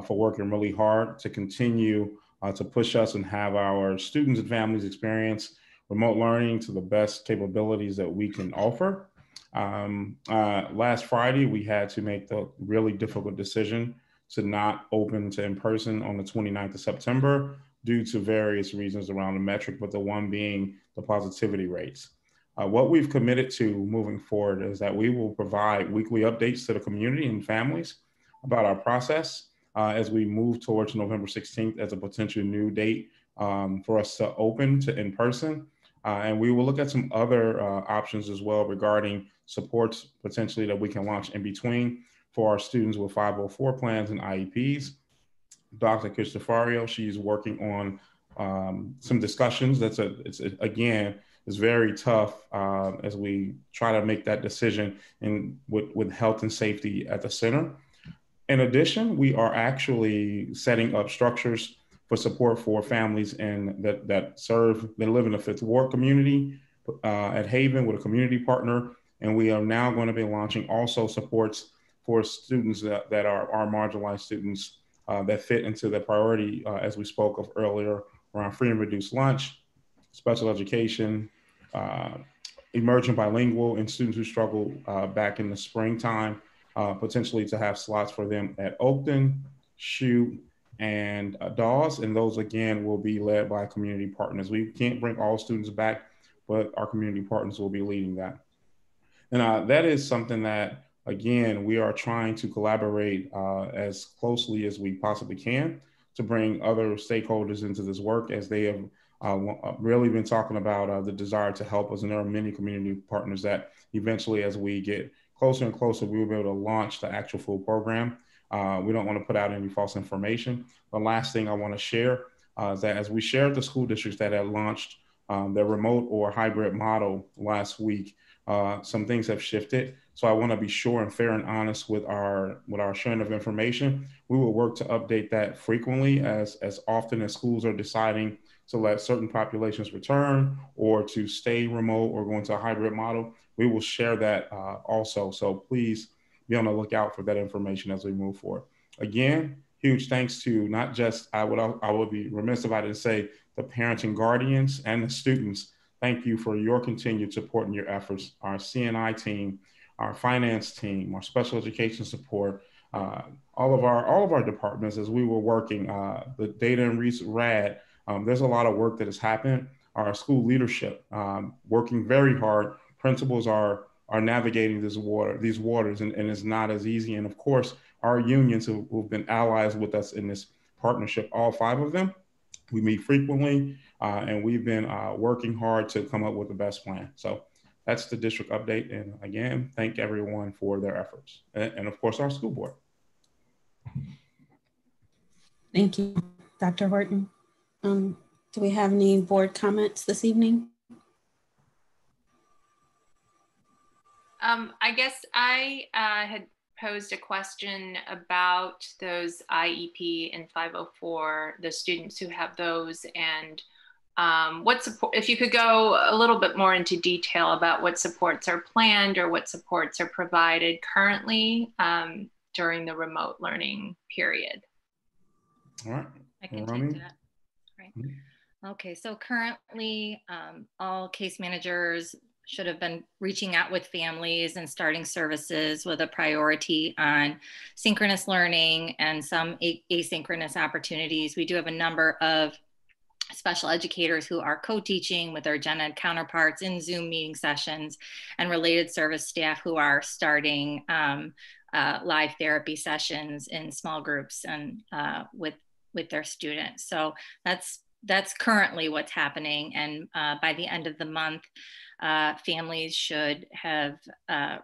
for working really hard to continue to push us and have our students and families experience remote learning to the best capabilities that we can offer. Last Friday, we had to make the really difficult decision to not open to in-person on the 29th of September due to various reasons around the metric, but the one being the positivity rates. What we've committed to moving forward is that we will provide weekly updates to the community and families about our process as we move towards November 16th as a potential new date for us to open to in-person. And we will look at some other options as well regarding supports potentially that we can launch in between for our students with 504 plans and IEPs. Dr. Cristofario, she's working on some discussions. It's very tough as we try to make that decision with health and safety at the center. In addition, we are actually setting up structures for support for families that live in the Fifth Ward community at Haven with a community partner. And we are now going to be launching also supports for students that are marginalized students that fit into the priority, as we spoke of earlier, around free and reduced lunch, special education, emerging bilingual, and students who struggle back in the springtime, potentially to have slots for them at Oakton, Shute, and Dawes. And those, again, will be led by community partners. We can't bring all students back, but our community partners will be leading that. And that is something that, again, we are trying to collaborate as closely as we possibly can to bring other stakeholders into this work, as they have really been talking about the desire to help us. And there are many community partners that eventually, as we get closer and closer, we will be able to launch the actual full program. We don't want to put out any false information. The last thing I want to share is that as we shared the school districts that had launched their remote or hybrid model last week, some things have shifted. So I want to be sure and fair and honest with our sharing of information. We will work to update that frequently as often as schools are deciding to let certain populations return or to stay remote or go into a hybrid model. We will share that also. So please be on the lookout for that information as we move forward. Again, huge thanks to not just, I would be remiss if I didn't say, the parents and guardians and the students. Thank you for your continued support and your efforts. Our CNI team, our finance team, our special education support, all of our departments as we were working, the data and RAD. There's a lot of work that has happened. Our school leadership working very hard. Principals are navigating these waters, and it's not as easy. And of course, our unions who've been allies with us in this partnership, all 5 of them, we meet frequently, and we've been working hard to come up with the best plan. So that's the district update. And again, thank everyone for their efforts. And of course, our school board. Thank you, Dr. Horton. Do we have any board comments this evening? I guess I had posed a question about those IEP and 504, the students who have those, and what support, if you could go a little bit more into detail about what supports are planned or what supports are provided currently during the remote learning period. All right. I can take that. Right. Okay, so currently all case managers should have been reaching out with families and starting services with a priority on synchronous learning and some asynchronous opportunities. We do have a number of special educators who are co-teaching with their gen ed counterparts in Zoom meeting sessions, and related service staff who are starting live therapy sessions in small groups and with their students. So that's currently what's happening. And by the end of the month, families should have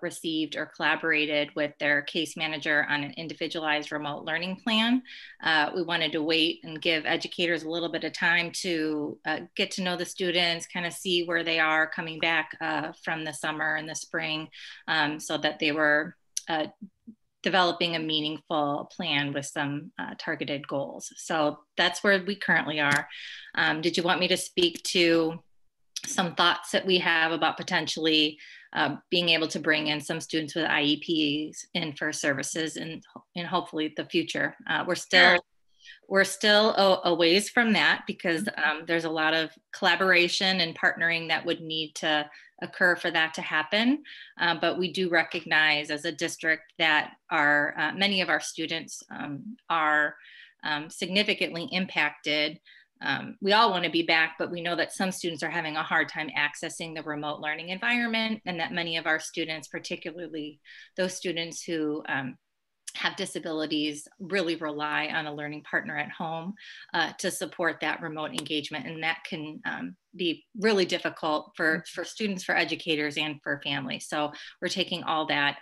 received or collaborated with their case manager on an individualized remote learning plan. We wanted to wait and give educators a little bit of time to get to know the students, kind of see where they are coming back from the summer and the spring, so that they were developing a meaningful plan with some targeted goals. So that's where we currently are. Did you want me to speak to some thoughts that we have about potentially being able to bring in some students with IEPs in for services in hopefully the future. We're still a ways from that because there's a lot of collaboration and partnering that would need to occur for that to happen. But we do recognize as a district that many of our students are significantly impacted. We all want to be back, but we know that some students are having a hard time accessing the remote learning environment, and that many of our students, particularly those students who have disabilities, really rely on a learning partner at home to support that remote engagement. And that can be really difficult for students, for educators, and for families. So we're taking all that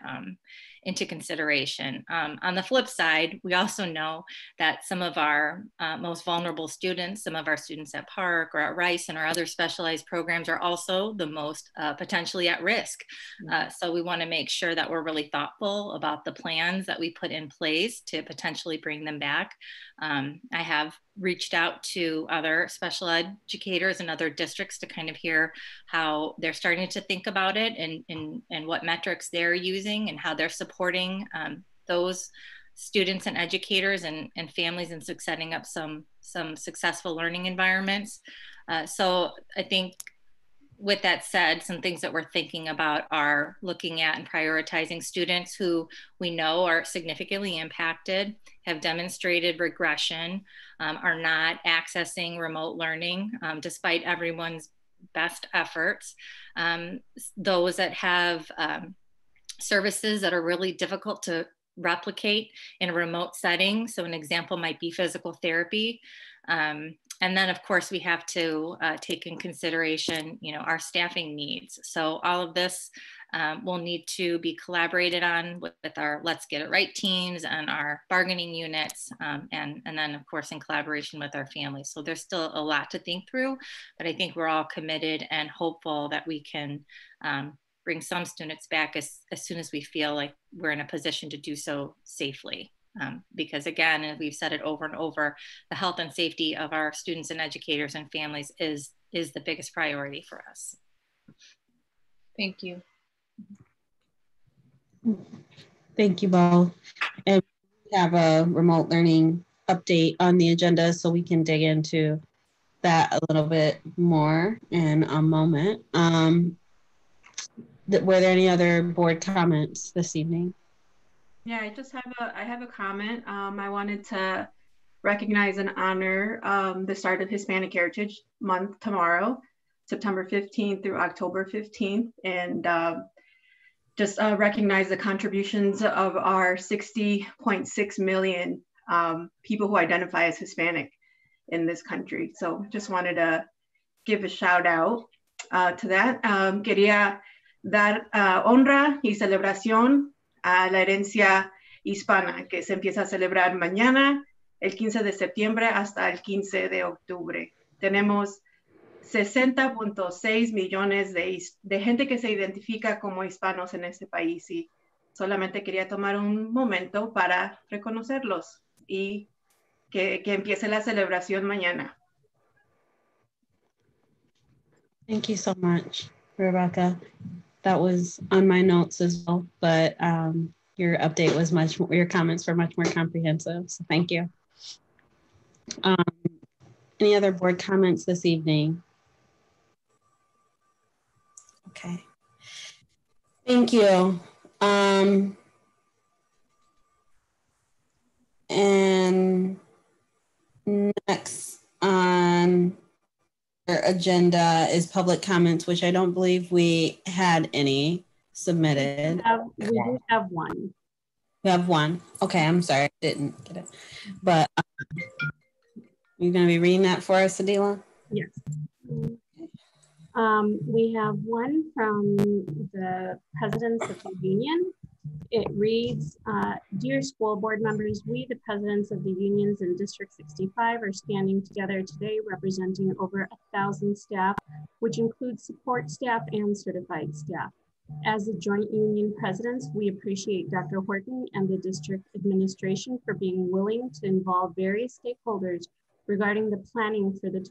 into consideration. On the flip side, we also know that some of our most vulnerable students, some of our students at Park or at Rice and our other specialized programs are also the most potentially at risk. So we want to make sure that we're really thoughtful about the plans that we put in place to potentially bring them back. I have reached out to other special educators and other districts to kind of hear how they're starting to think about it and what metrics they're using and how they're supporting those students and educators and families in setting up some successful learning environments. So I think with that said, some things that we're thinking about are looking at and prioritizing students who we know are significantly impacted, have demonstrated regression, are not accessing remote learning despite everyone's best efforts. Those that have services that are really difficult to replicate in a remote setting. So an example might be physical therapy. And then of course we have to take in consideration, our staffing needs. So all of this will need to be collaborated on with our Let's Get It Right teams and our bargaining units, and then of course in collaboration with our families. So there's still a lot to think through, but I think we're all committed and hopeful that we can bring some students back as soon as we feel like we're in a position to do so safely. Because again, and we've said it over and over, the health and safety of our students and educators and families is the biggest priority for us. Thank you. Thank you both. And we have a remote learning update on the agenda, so we can dig into that a little bit more in a moment. Were there any other board comments this evening? Yeah, I have a comment. I wanted to recognize and honor the start of Hispanic Heritage Month tomorrow, September 15th through October 15th, and just recognize the contributions of our 60.6 million people who identify as Hispanic in this country. So just wanted to give a shout out to that. Quería dar honra y celebración a la herencia hispana, que se empieza a celebrar mañana, el 15 de septiembre hasta el 15 de octubre. Tenemos 60.6 millones de gente que se identifica como hispanos en este país, y solamente quería tomar un momento para reconocerlos y que empiece la celebración mañana. Thank you so much, Rebecca. That was on my notes as well, but your update was your comments were much more comprehensive, so thank you. Any other board comments this evening? Okay, thank you. And next on our agenda is public comments, which I don't believe we had any submitted. We do have one. We have one. Okay, I'm sorry, I didn't get it. But you're going to be reading that for us, Adila? Yes. We have one from the presidents of the union. It reads, Dear school board members, we, the presidents of the unions in District 65, are standing together today representing over 1,000 staff, which includes support staff and certified staff. As the joint union presidents, we appreciate Dr. Horton and the district administration for being willing to involve various stakeholders regarding the planning for the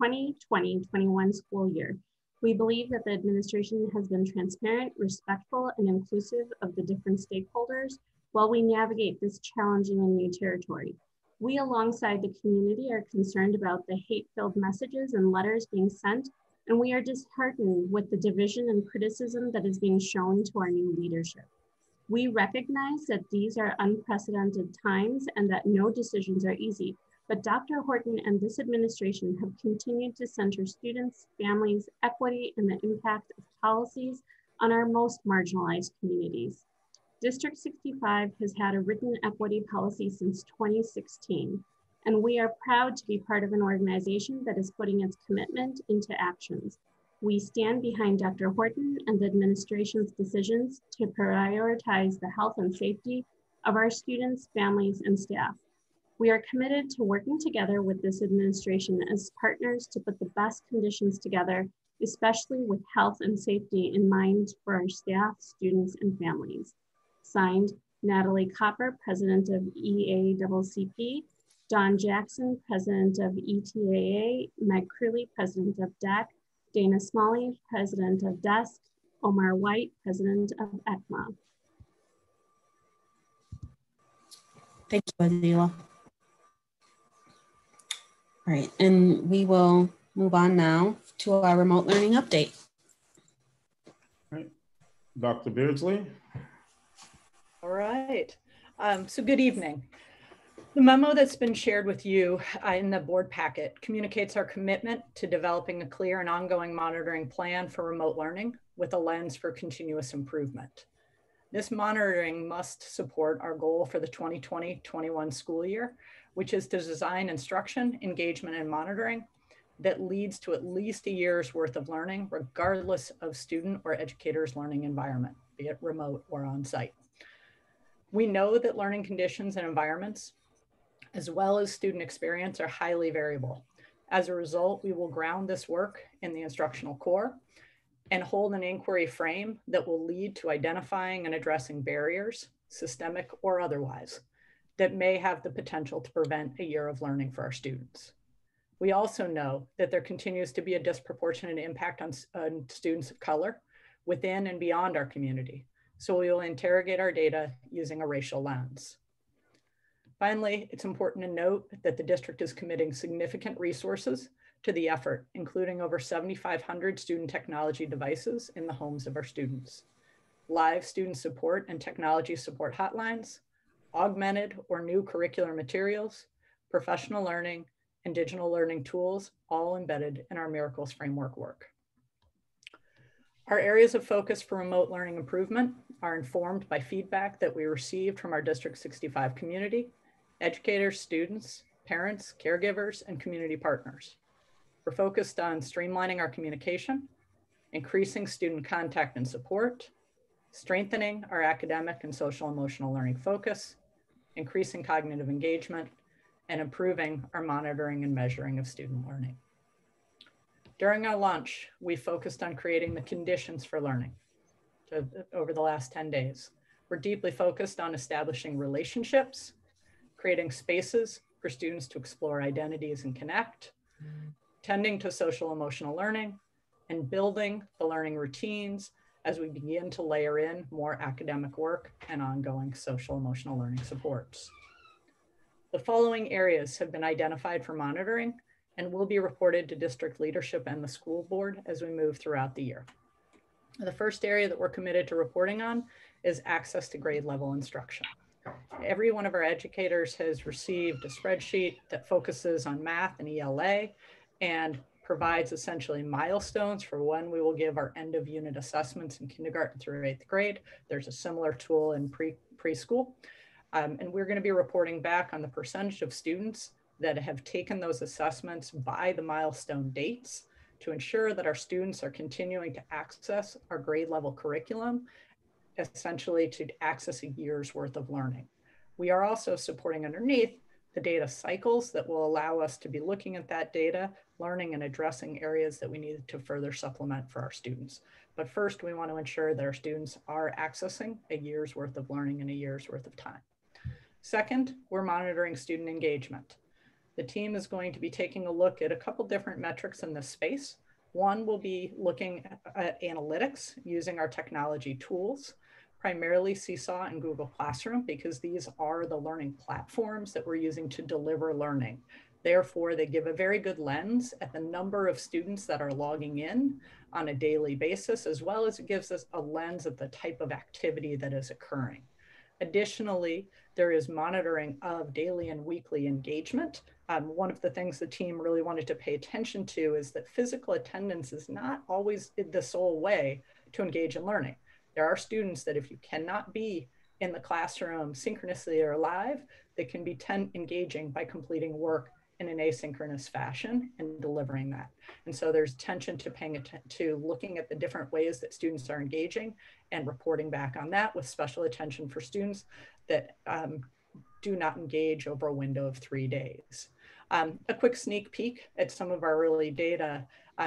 2020-21 school year. We believe that the administration has been transparent, respectful, and inclusive of the different stakeholders while we navigate this challenging and new territory. We, alongside the community, are concerned about the hate-filled messages and letters being sent, and we are disheartened with the division and criticism that is being shown to our new leadership. We recognize that these are unprecedented times and that no decisions are easy, but Dr. Horton and this administration have continued to center students, families, equity, and the impact of policies on our most marginalized communities. District 65 has had a written equity policy since 2016, and we are proud to be part of an organization that is putting its commitment into actions. We stand behind Dr. Horton and the administration's decisions to prioritize the health and safety of our students, families, and staff. We are committed to working together with this administration as partners to put the best conditions together, especially with health and safety in mind for our staff, students, and families. Signed, Natalie Copper, President of EACCP, Don Jackson, President of ETAA, Meg Crewley, President of DEC, Dana Smalley, President of DESC, Omar White, President of ECMA. Thank you, Adila. All right, and we will move on now to our remote learning update. All right, Dr. Beardsley. All right, so good evening. The memo that's been shared with you in the board packet communicates our commitment to developing a clear and ongoing monitoring plan for remote learning with a lens for continuous improvement. This monitoring must support our goal for the 2020-21 school year, which is to design instruction, engagement, and monitoring that leads to at least a year's worth of learning, regardless of student or educator's learning environment, be it remote or on-site. We know that learning conditions and environments, as well as student experience, are highly variable. As a result, we will ground this work in the instructional core and hold an inquiry frame that will lead to identifying and addressing barriers, systemic or otherwise, that may have the potential to prevent a year of learning for our students. We also know that there continues to be a disproportionate impact on students of color within and beyond our community. So we will interrogate our data using a racial lens. Finally, it's important to note that the district is committing significant resources to the effort, including over 7,500 student technology devices in the homes of our students, live student support and technology support hotlines, augmented or new curricular materials, professional learning, and digital learning tools, all embedded in our Miracles framework work. Our areas of focus for remote learning improvement are informed by feedback that we received from our District 65 community, educators, students, parents, caregivers, and community partners. We're focused on streamlining our communication, increasing student contact and support, strengthening our academic and social emotional learning focus, increasing cognitive engagement, and improving our monitoring and measuring of student learning. During our lunch, we focused on creating the conditions for learning over the last 10 days. We're deeply focused on establishing relationships, creating spaces for students to explore identities and connect, tending to social emotional learning, and building the learning routines as we begin to layer in more academic work and ongoing social emotional learning supports. The following areas have been identified for monitoring and will be reported to district leadership and the school board as we move throughout the year. The first area that we're committed to reporting on is access to grade level instruction. Every one of our educators has received a spreadsheet that focuses on math and ELA and provides essentially milestones for when we will give our end of unit assessments in kindergarten through 8th grade. There's a similar tool in preschool. And we're going to be reporting back on the percentage of students that have taken those assessments by the milestone dates to ensure that our students are continuing to access our grade level curriculum, essentially to access a year's worth of learning. We are also supporting underneath the data cycles that will allow us to be looking at that data, learning and addressing areas that we need to further supplement for our students. But first, we want to ensure that our students are accessing a year's worth of learning in a year's worth of time. Second, we're monitoring student engagement. the team is going to be taking a look at a couple different metrics in this space. One will be looking at analytics using our technology tools, primarily Seesaw and Google Classroom, because these are the learning platforms that we're using to deliver learning. Therefore, they give a very good lens at the number of students that are logging in on a daily basis, as well as it gives us a lens at the type of activity that is occurring. Additionally, there is monitoring of daily and weekly engagement. One of the things the team really wanted to pay attention to is that physical attendance is not always the sole way to engage in learning. There are students that if you cannot be in the classroom synchronously or live, they can be engaging by completing work in an asynchronous fashion and delivering that. And so there's attention to paying attention to looking at the different ways that students are engaging and reporting back on that, with special attention for students that do not engage over a window of 3 days. A quick sneak peek at some of our early data.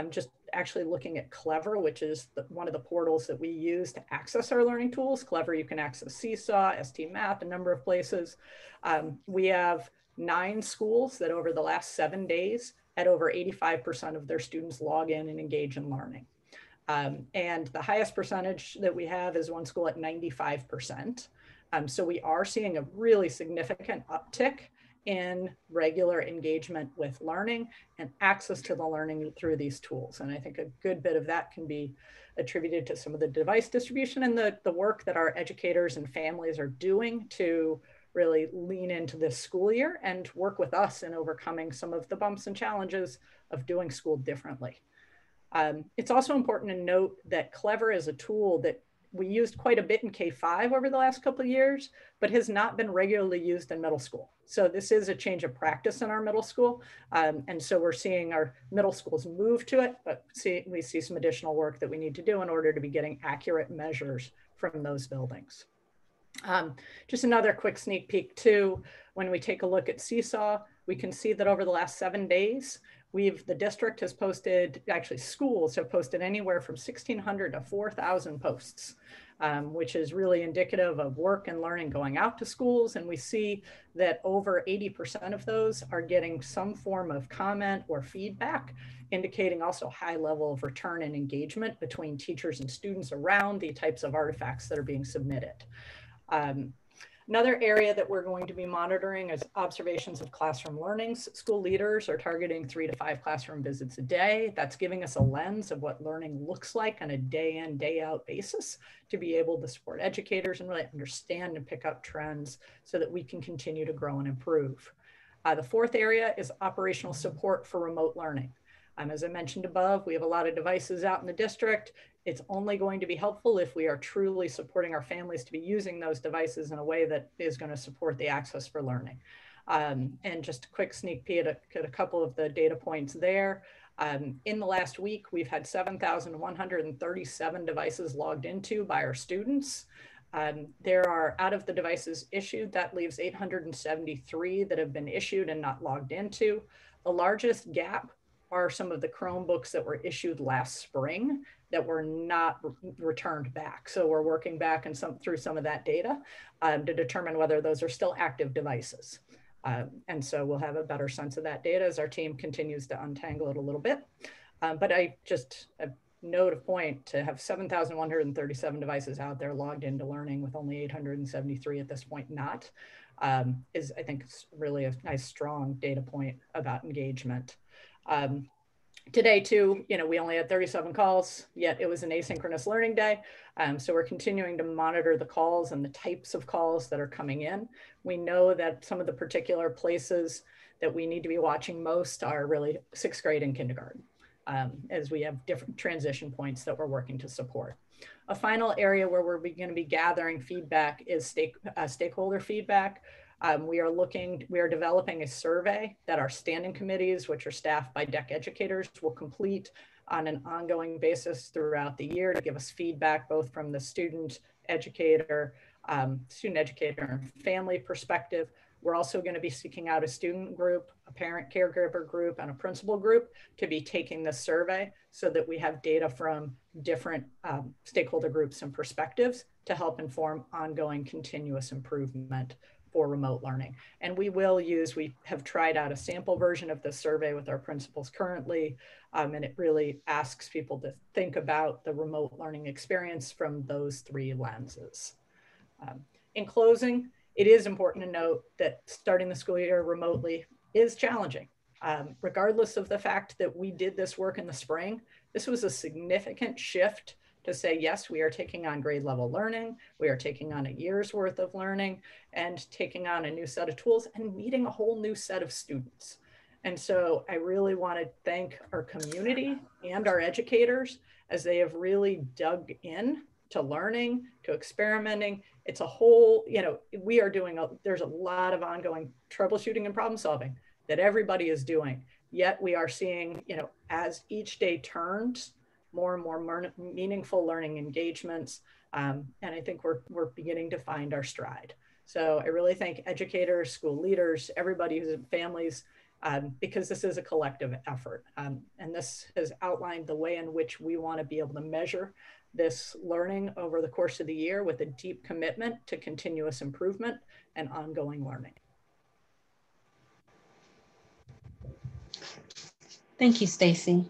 Just actually looking at Clever, which is one of the portals that we use to access our learning tools. Clever, you can access Seesaw, ST Math, a number of places. We have 9 schools that over the last 7 days had over 85% of their students log in and engage in learning. And the highest percentage that we have is one school at 95%. So we are seeing a really significant uptick in regular engagement with learning and access to the learning through these tools. And I think a good bit of that can be attributed to some of the device distribution and the work that our educators and families are doing to really lean into this school year and work with us in overcoming some of the bumps and challenges of doing school differently. It's also important to note that Clever is a tool that we used quite a bit in K-5 over the last couple of years, but has not been regularly used in middle school. So this is a change of practice in our middle school. And so we're seeing our middle schools move to it, but we see some additional work that we need to do in order to be getting accurate measures from those buildings. Just another quick sneak peek too, when we take a look at Seesaw, we can see that over the last 7 days, the district has posted, actually schools have posted anywhere from 1,600 to 4,000 posts, which is really indicative of work and learning going out to schools. And we see that over 80% of those are getting some form of comment or feedback, indicating also high level of return and engagement between teachers and students around the types of artifacts that are being submitted. Another area that we're going to be monitoring is observations of classroom learnings. School leaders are targeting 3 to 5 classroom visits a day. That's giving us a lens of what learning looks like on a day in, day out basis to be able to support educators and really understand and pick up trends so that we can continue to grow and improve. The fourth area is operational support for remote learning. As I mentioned above, we have a lot of devices out in the district. It's only going to be helpful if we are truly supporting our families to be using those devices in a way that is going to support the access for learning. And just a quick sneak peek at a couple of the data points there. In the last week, we've had 7,137 devices logged into by our students. There are, out of the devices issued, that leaves 873 that have been issued and not logged into. The largest gap are some of the Chromebooks that were issued last spring that were not returned back. So we're working back and through some of that data to determine whether those are still active devices. And so we'll have a better sense of that data as our team continues to untangle it a little bit. But I just a note of point to have 7,137 devices out there logged into learning with only 873 at this point not, is I think really a nice strong data point about engagement. Today too, we only had 37 calls, yet it was an asynchronous learning day. So we're continuing to monitor the calls and the types of calls that are coming in. We know that some of the particular places that we need to be watching most are really 6th grade and kindergarten, as we have different transition points that we're working to support. A final area where we're going to be gathering feedback is stakeholder feedback. We are developing a survey that our standing committees, which are staffed by DEC educators, will complete on an ongoing basis throughout the year to give us feedback both from the student educator and family perspective. We're also going to be seeking out a student group, a parent caregiver group, and a principal group to be taking this survey so that we have data from different stakeholder groups and perspectives to help inform ongoing continuous improvement for remote learning. And we have tried out a sample version of the survey with our principals currently, and it really asks people to think about the remote learning experience from those three lenses. In closing, it is important to note that starting the school year remotely is challenging. Regardless of the fact that we did this work in the spring, this was a significant shift to say, yes, we are taking on grade level learning, we are taking on a year's worth of learning and taking on a new set of tools and meeting a whole new set of students. And so I really want to thank our community and our educators as they have really dug in to learning, to experimenting. It's a whole, we are doing, there's a lot of ongoing troubleshooting and problem solving that everybody is doing. Yet we are seeing, as each day turns, more and more meaningful learning engagements. And I think we're beginning to find our stride. So I really thank educators, school leaders, everybody who's in families, because this is a collective effort. And this has outlined the way in which we want to be able to measure this learning over the course of the year with a deep commitment to continuous improvement and ongoing learning. Thank you, Stacy.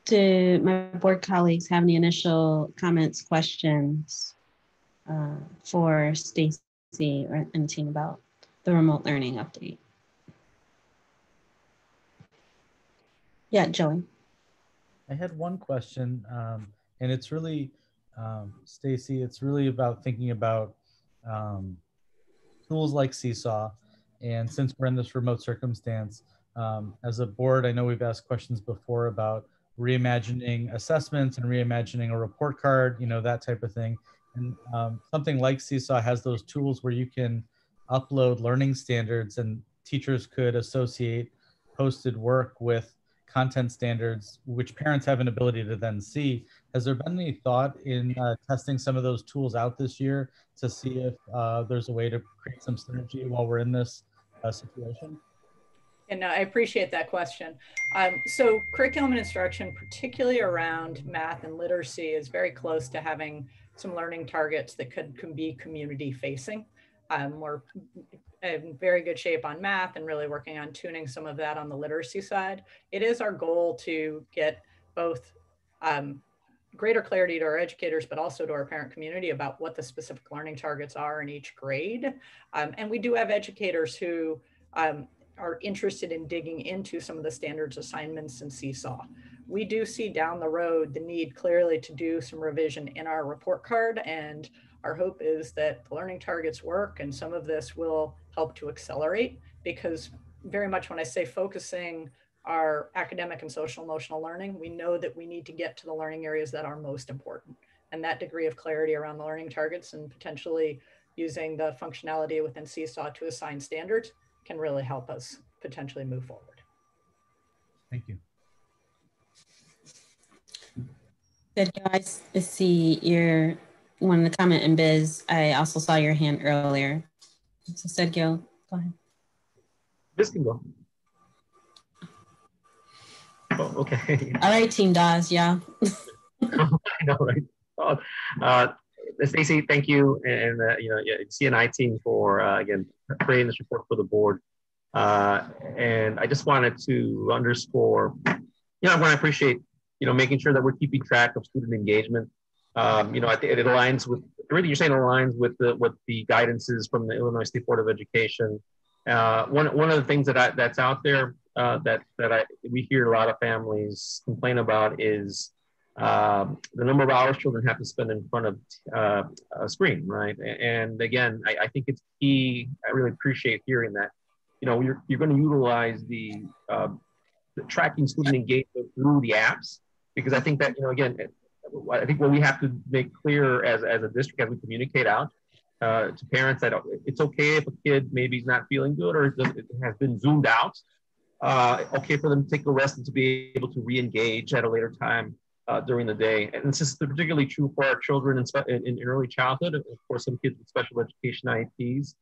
Do my board colleagues have any initial comments, questions for Stacy and team about the remote learning update? Yeah, Joey. I had one question, and it's really, Stacy, it's really about thinking about tools like Seesaw. And since we're in this remote circumstance, as a board, I know we've asked questions before about reimagining assessments and reimagining a report card, that type of thing. And something like Seesaw has those tools where you can upload learning standards and teachers could associate posted work with content standards, which parents have an ability to then see. Has there been any thought in testing some of those tools out this year to see if there's a way to create some synergy while we're in this situation? And I appreciate that question. So curriculum and instruction, particularly around math and literacy, is very close to having some learning targets that can be community facing. We're in very good shape on math and really working on tuning some of that on the literacy side. It is our goal to get both greater clarity to our educators, but also to our parent community about what the specific learning targets are in each grade. And we do have educators who are interested in digging into some of the standards assignments in Seesaw. We do see down the road the need clearly to do some revision in our report card, and our hope is that the learning targets work and some of this will help to accelerate, because very much when I say focusing our academic and social emotional learning, we know that we need to get to the learning areas that are most important. And that degree of clarity around the learning targets and potentially using the functionality within Seesaw to assign standards can really help us potentially move forward. Thank you. Good, guys. I see you wanted to comment, and Biz, I also saw your hand earlier. So Sergio, go ahead. Biz can go. Oh, okay. All right, Team Dawes, yeah. I know, right? Stacy, thank you, and CNI team for again creating this report for the board. And I just wanted to underscore, I want to appreciate, making sure that we're keeping track of student engagement. I think it aligns with everything you're saying. Aligns with what the guidance is from the Illinois State Board of Education. One of the things that's out there we hear a lot of families complain about is the number of hours children have to spend in front of a screen, right? And again, I think it's key. I really appreciate hearing that. You're going to utilize the tracking student engagement through the apps, because I think that again, I think what we have to make clear as a district, as we communicate out to parents, that it's okay if a kid maybe is not feeling good or it has been zoomed out. Okay for them to take a rest and to be able to re-engage at a later time during the day. And this is particularly true for our children in early childhood. Of course, some kids with special education IEPs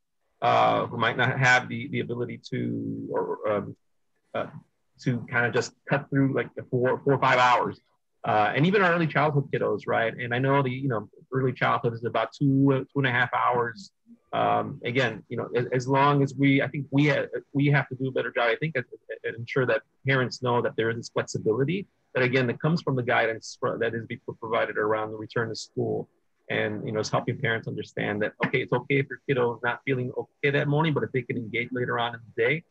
who might not have the ability to kind of just cut through like the 4 or 5 hours. And even our early childhood kiddos, right? And I know early childhood is about 2.5 hours. Again, as long as I think we have to do a better job, I think, at ensure that parents know that there is this flexibility that, again, that comes from the guidance that is being provided around the return to school. And, it's helping parents understand that, okay, it's okay if your kiddo is not feeling okay that morning, but if they can engage later on in the day,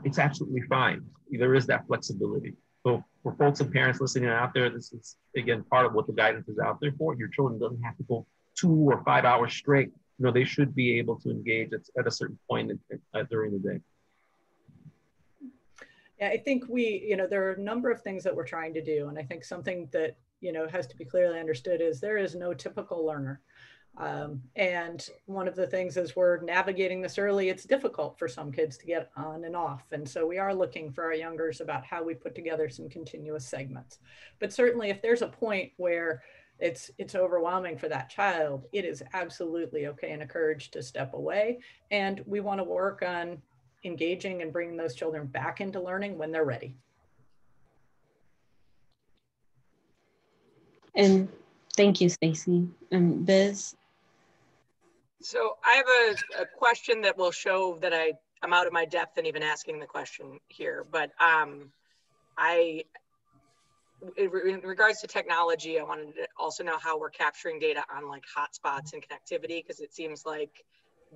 it's absolutely fine. There is that flexibility. So for folks and parents listening out there, this is, again, part of what the guidance is out there for. Your children doesn't have to go 2 or 5 hours straight. They should be able to engage at a certain point during the day. Yeah, I think there are a number of things that we're trying to do. And I think something that, has to be clearly understood is there is no typical learner. And one of the things is we're navigating this early. It's difficult for some kids to get on and off. And so we are looking for our youngers about how we put together some continuous segments. But certainly if there's a point where it's overwhelming for that child, it is absolutely okay and encouraged to step away. And we want to work on engaging and bringing those children back into learning when they're ready. And thank you, Stacy. And Biz? So I have a question that will show that I'm out of my depth in even asking the question here, but in regards to technology, I wanted to also know how we're capturing data on like hotspots and connectivity, because it seems like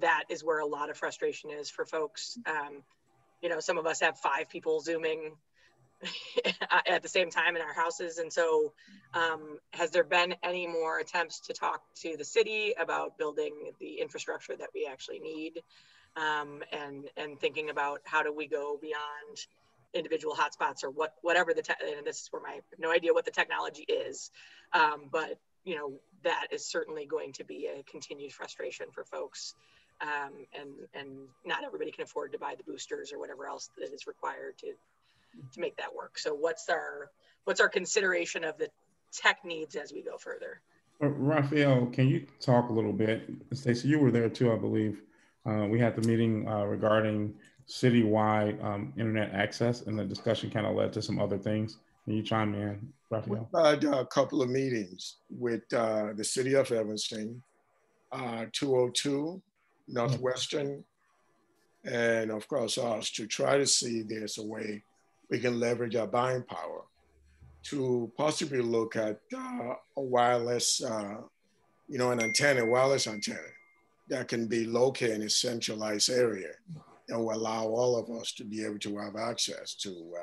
that is where a lot of frustration is for folks. Some of us have 5 people Zooming at the same time in our houses. And so has there been any more attempts to talk to the city about building the infrastructure that we actually need, and thinking about how do we go beyond individual hotspots or whatever and this is where I have no idea what the technology is, but that is certainly going to be a continued frustration for folks, and not everybody can afford to buy the boosters or whatever else that is required to make that work. So what's our consideration of the tech needs as we go further? Raphael, can you talk a little bit? Stacey, you were there too, I believe. We had the meeting regarding citywide internet access, and the discussion kind of led to some other things. Can you chime in, Raphael? We had a couple of meetings with the city of Evanston, 202, Northwestern, and of course us, to try to see if there's a way we can leverage our buying power to possibly look at a wireless, an wireless antenna that can be located in a centralized area that will allow all of us to be able to have access to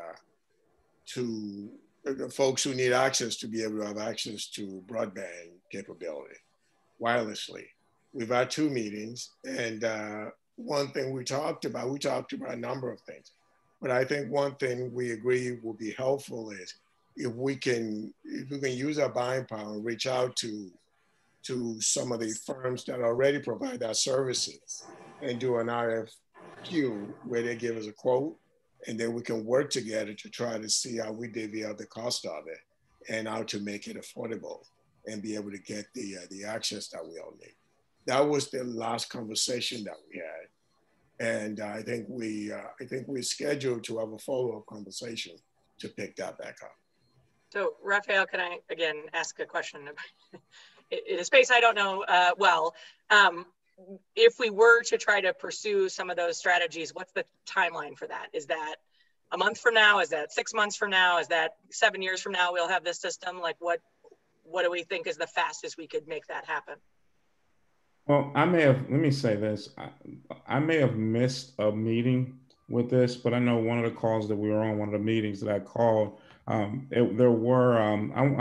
the folks who need access to be able to have access to broadband capability wirelessly. We've had 2 meetings, and one thing we talked about a number of things, but I think one thing we agree will be helpful is if we can use our buying power and reach out to some of the firms that already provide our services and do an RFQ where they give us a quote, and then we can work together to try to see how we divvy up the cost of it and how to make it affordable and be able to get the access that we all need. That was the last conversation that we had. And I think we're scheduled to have a follow-up conversation to pick that back up. So Raphael, can I again ask a question in a space I don't know well? If we were to try to pursue some of those strategies, what's the timeline for that? Is that a month from now? Is that 6 months from now? Is that 7 years from now we'll have this system? Like what do we think is the fastest we could make that happen? Well, let me say this. I may have missed a meeting with this, but I know one of the calls that we were on, one of the meetings that I called, there were, I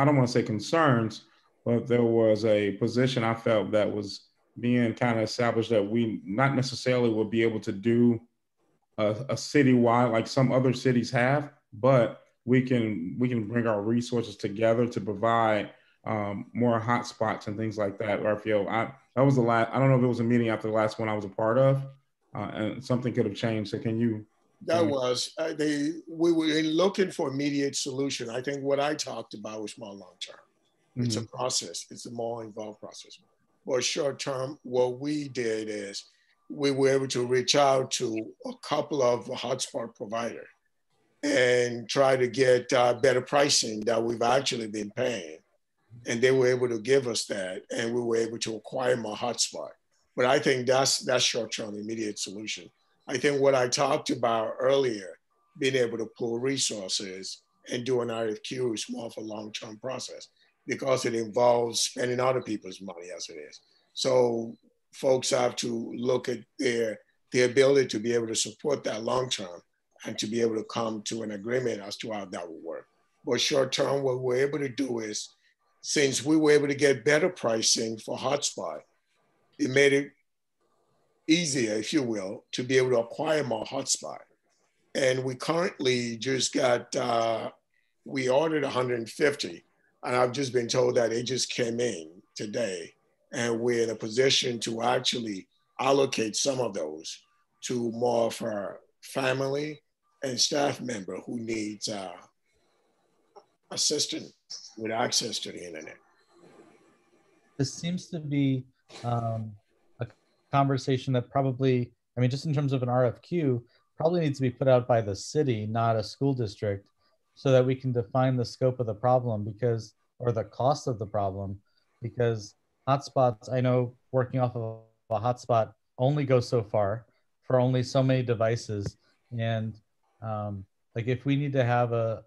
don't want to say concerns, but there was a position I felt that was being kind of established that we not necessarily would be able to do a citywide like some other cities have, but we can bring our resources together to provide more hotspots and things like that. Raphael, that was the last. I don't know if it was a meeting after the last one I was a part of, and something could have changed. So can you? That was we were looking for immediate solution. I think what I talked about was more long term. Mm-hmm. It's a process. It's a more involved process. But short term, what we did is we were able to reach out to a couple of hotspot providers and try to get better pricing that we've actually been paying and they were able to give us that, and we were able to acquire more hotspot. But I think that's short-term immediate solution. I think what I talked about earlier, being able to pull resources and do an RFQ is more of a long-term process because it involves spending other people's money as it is. So folks have to look at their ability to be able to support that long-term and to be able to come to an agreement as to how that will work. But short-term, what we're able to do is, since we were able to get better pricing for hotspot, it made it easier, if you will, to be able to acquire more hotspot. And we currently just got, we ordered 150, and I've just been told that it just came in today. And we're in a position to actually allocate some of those to more of our family and staff member who needs assistance with access to the internet. This seems to be a conversation that probably, I mean, just in terms of an RFQ, probably needs to be put out by the city, not a school district, so that we can define the scope of the problem because, or the cost of the problem, because hotspots, I know working off of a hotspot only goes so far for only so many devices. And like if we need to have a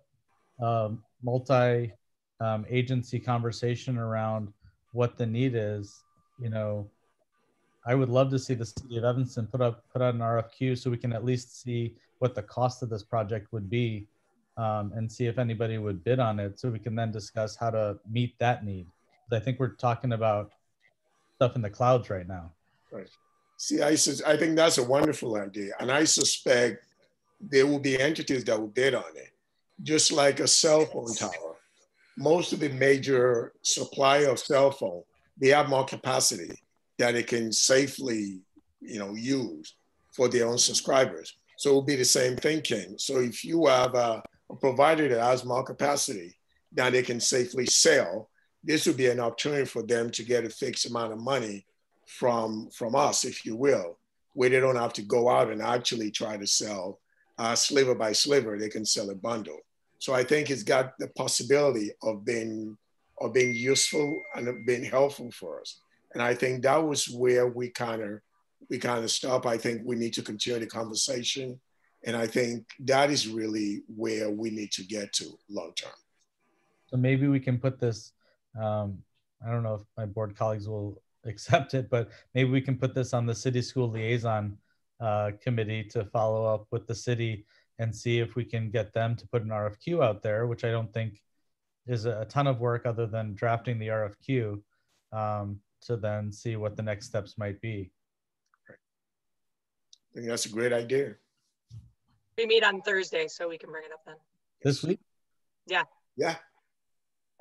multi-agency conversation around what the need is, you know, I would love to see the city of Evanston put out an RFQ so we can at least see what the cost of this project would be and see if anybody would bid on it so we can then discuss how to meet that need. I think we're talking about stuff in the clouds right now. Right. See, I think that's a wonderful idea. And I suspect there will be entities that will bid on it. Just like a cell phone tower. Most of the major supplier of cell phone, they have more capacity that it can safely, you know, use for their own subscribers. So it will be the same thing, Ken. So if you have a provider that has more capacity that they can safely sell, this would be an opportunity for them to get a fixed amount of money from us, if you will, where they don't have to go out and actually try to sell sliver by sliver. They can sell a bundle. So I think it's got the possibility of being useful and being helpful for us. And I think that was where we kind of stop. I think we need to continue the conversation. And I think that is really where we need to get to long term. So maybe we can put this, I don't know if my board colleagues will accept it, but maybe we can put this on the city school liaison committee to follow up with the city and see if we can get them to put an RFQ out there, which I don't think is a ton of work other than drafting the RFQ to then see what the next steps might be. Right. I think that's a great idea. We meet on Thursday, so we can bring it up then. This week? Yeah. Yeah.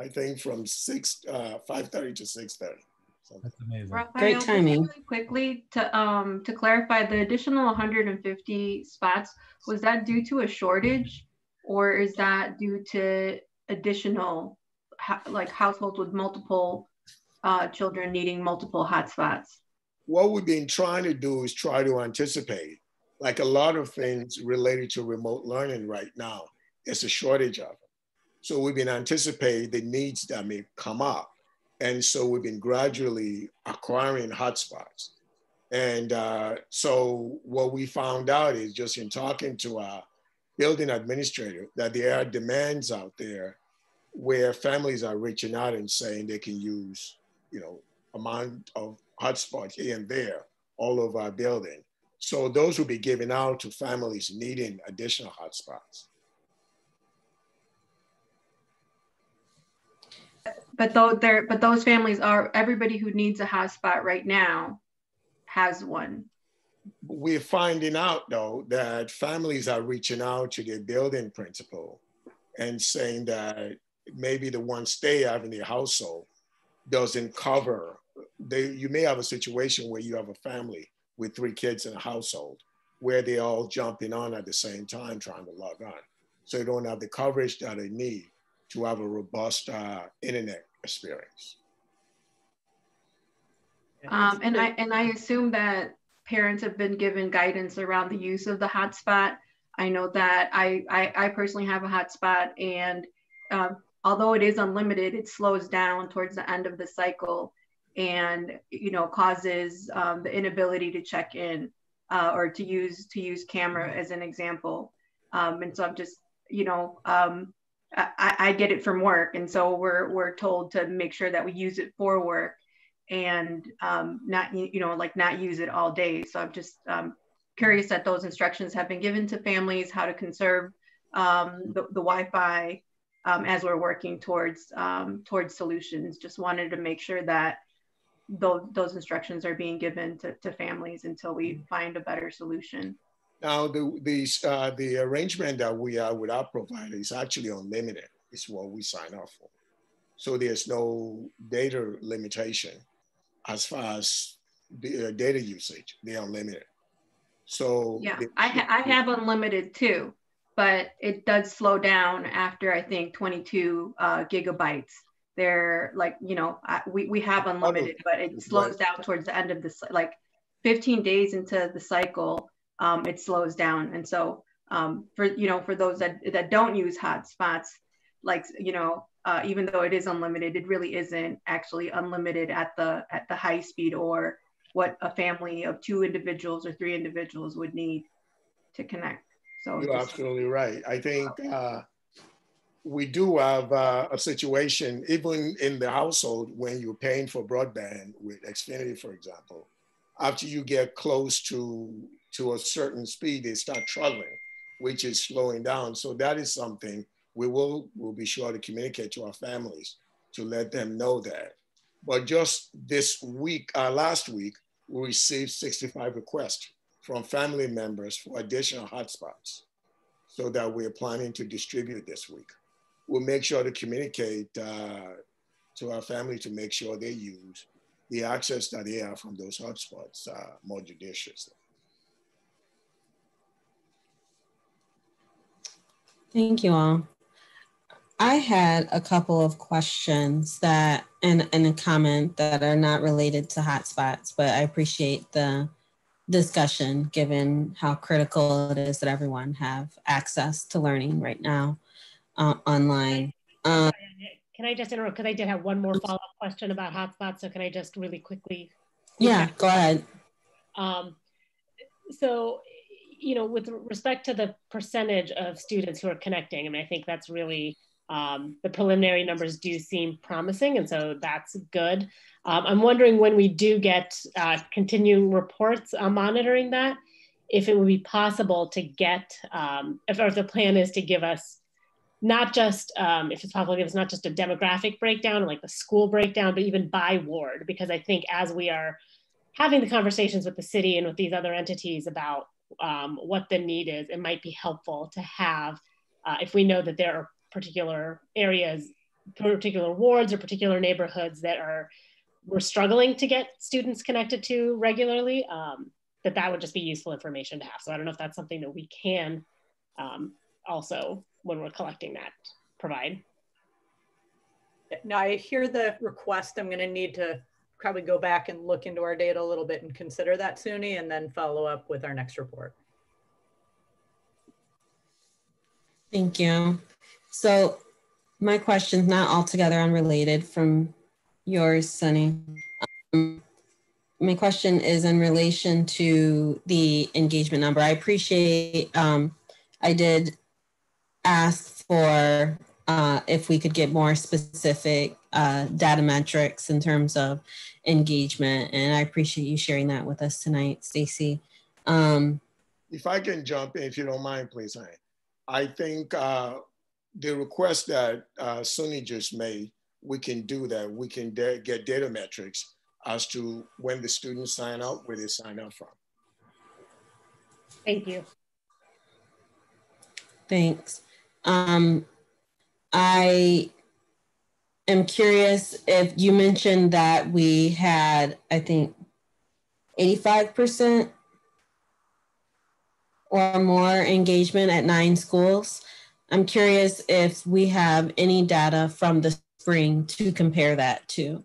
I think from 5:30 to 6:30. That's amazing. Raphael, Great timing. really quickly to clarify, the additional 150 spots, was that due to a shortage, or is that due to additional like households with multiple children needing multiple hotspots? What we've been trying to do is try to anticipate, like a lot of things related to remote learning right now, there's a shortage of it. So we've been anticipating the needs that may come up. And so we've been gradually acquiring hotspots. And so what we found out is just in talking to our building administrator that there are demands out there where families are reaching out and saying they can use, you know, amount of hotspots here and there all over our building. So those will be given out to families needing additional hotspots. But those families are, everybody who needs a hotspot right now has one. We're finding out though that families are reaching out to their building principal and saying that maybe the ones they have in their household doesn't cover. You may have a situation where you have a family with 3 kids in a household where they're all jumping on at the same time trying to log on. So they don't have the coverage that they need to have a robust internet experience. And I assume that parents have been given guidance around the use of the hotspot. I know that I personally have a hotspot, and although it is unlimited, it slows down towards the end of the cycle and, you know, causes the inability to check in or to use camera as an example. And so I'm just, you know, I get it from work. And so we're told to make sure that we use it for work and not, you know, like not use it all day. So I'm just curious that those instructions have been given to families, how to conserve the Wi-Fi as we're working towards solutions. Just wanted to make sure that those instructions are being given to families until we find a better solution. Now, the arrangement that we are with our provider is actually unlimited. It's what we sign up for. So there's no data limitation as far as the data usage. They're unlimited. So yeah, I have unlimited too, but it does slow down after I think 22 gigabytes. They're like, you know, we have unlimited, but it slows down towards the end of this, like 15 days into the cycle, it slows down. And so for those that don't use hotspots, like, you know, even though it is unlimited, it really isn't actually unlimited at the high speed or what a family of 2 individuals or 3 individuals would need to connect. So you're absolutely right. I think we do have a situation, even in the household, when you're paying for broadband with Xfinity, for example, after you get close to a certain speed, they start troubling, which is slowing down. So that is something we'll be sure to communicate to our families to let them know that. But just this week, last week, we received 65 requests from family members for additional hotspots so that we're planning to distribute this week. We'll make sure to communicate to our family to make sure they use the access that they have from those hotspots more judiciously. Thank you all. I had a couple of questions that and a comment that are not related to hotspots, but I appreciate the discussion given how critical it is that everyone have access to learning right now online. Can I just interrupt? Because I did have one more follow-up question about hotspots. So can I just really quickly? Yeah, go ahead. So, you know, with respect to the percentage of students who are connecting, I mean, I think that's really, the preliminary numbers do seem promising. And so that's good. I'm wondering when we do get continuing reports on monitoring that, if it would be possible to get, if the plan is to give us not just, if it's possible, give us not just a demographic breakdown, like the school breakdown, but even by ward, because I think as we are having the conversations with the city and with these other entities about what the need is, it might be helpful to have, if we know that there are particular areas, particular wards or particular neighborhoods that we're struggling to get students connected to regularly, that would just be useful information to have. So I don't know if that's something that we can also, when we're collecting that, provide. Now I hear the request. I'm going to need to probably go back and look into our data a little bit and consider that, SUNY, and then follow up with our next report. Thank you. So my question's not altogether unrelated from yours, Sunny. My question is in relation to the engagement number. I appreciate, I did ask for if we could get more specific data metrics in terms of engagement. And I appreciate you sharing that with us tonight, Stacy. If I can jump in, if you don't mind, please. I think the request that SUNY just made, we can do that. We can get data metrics as to when the students sign up, where they sign up from. Thank you. Thanks. I am curious if you mentioned that we had, I think, 85% or more engagement at 9 schools. I'm curious if we have any data from the spring to compare that to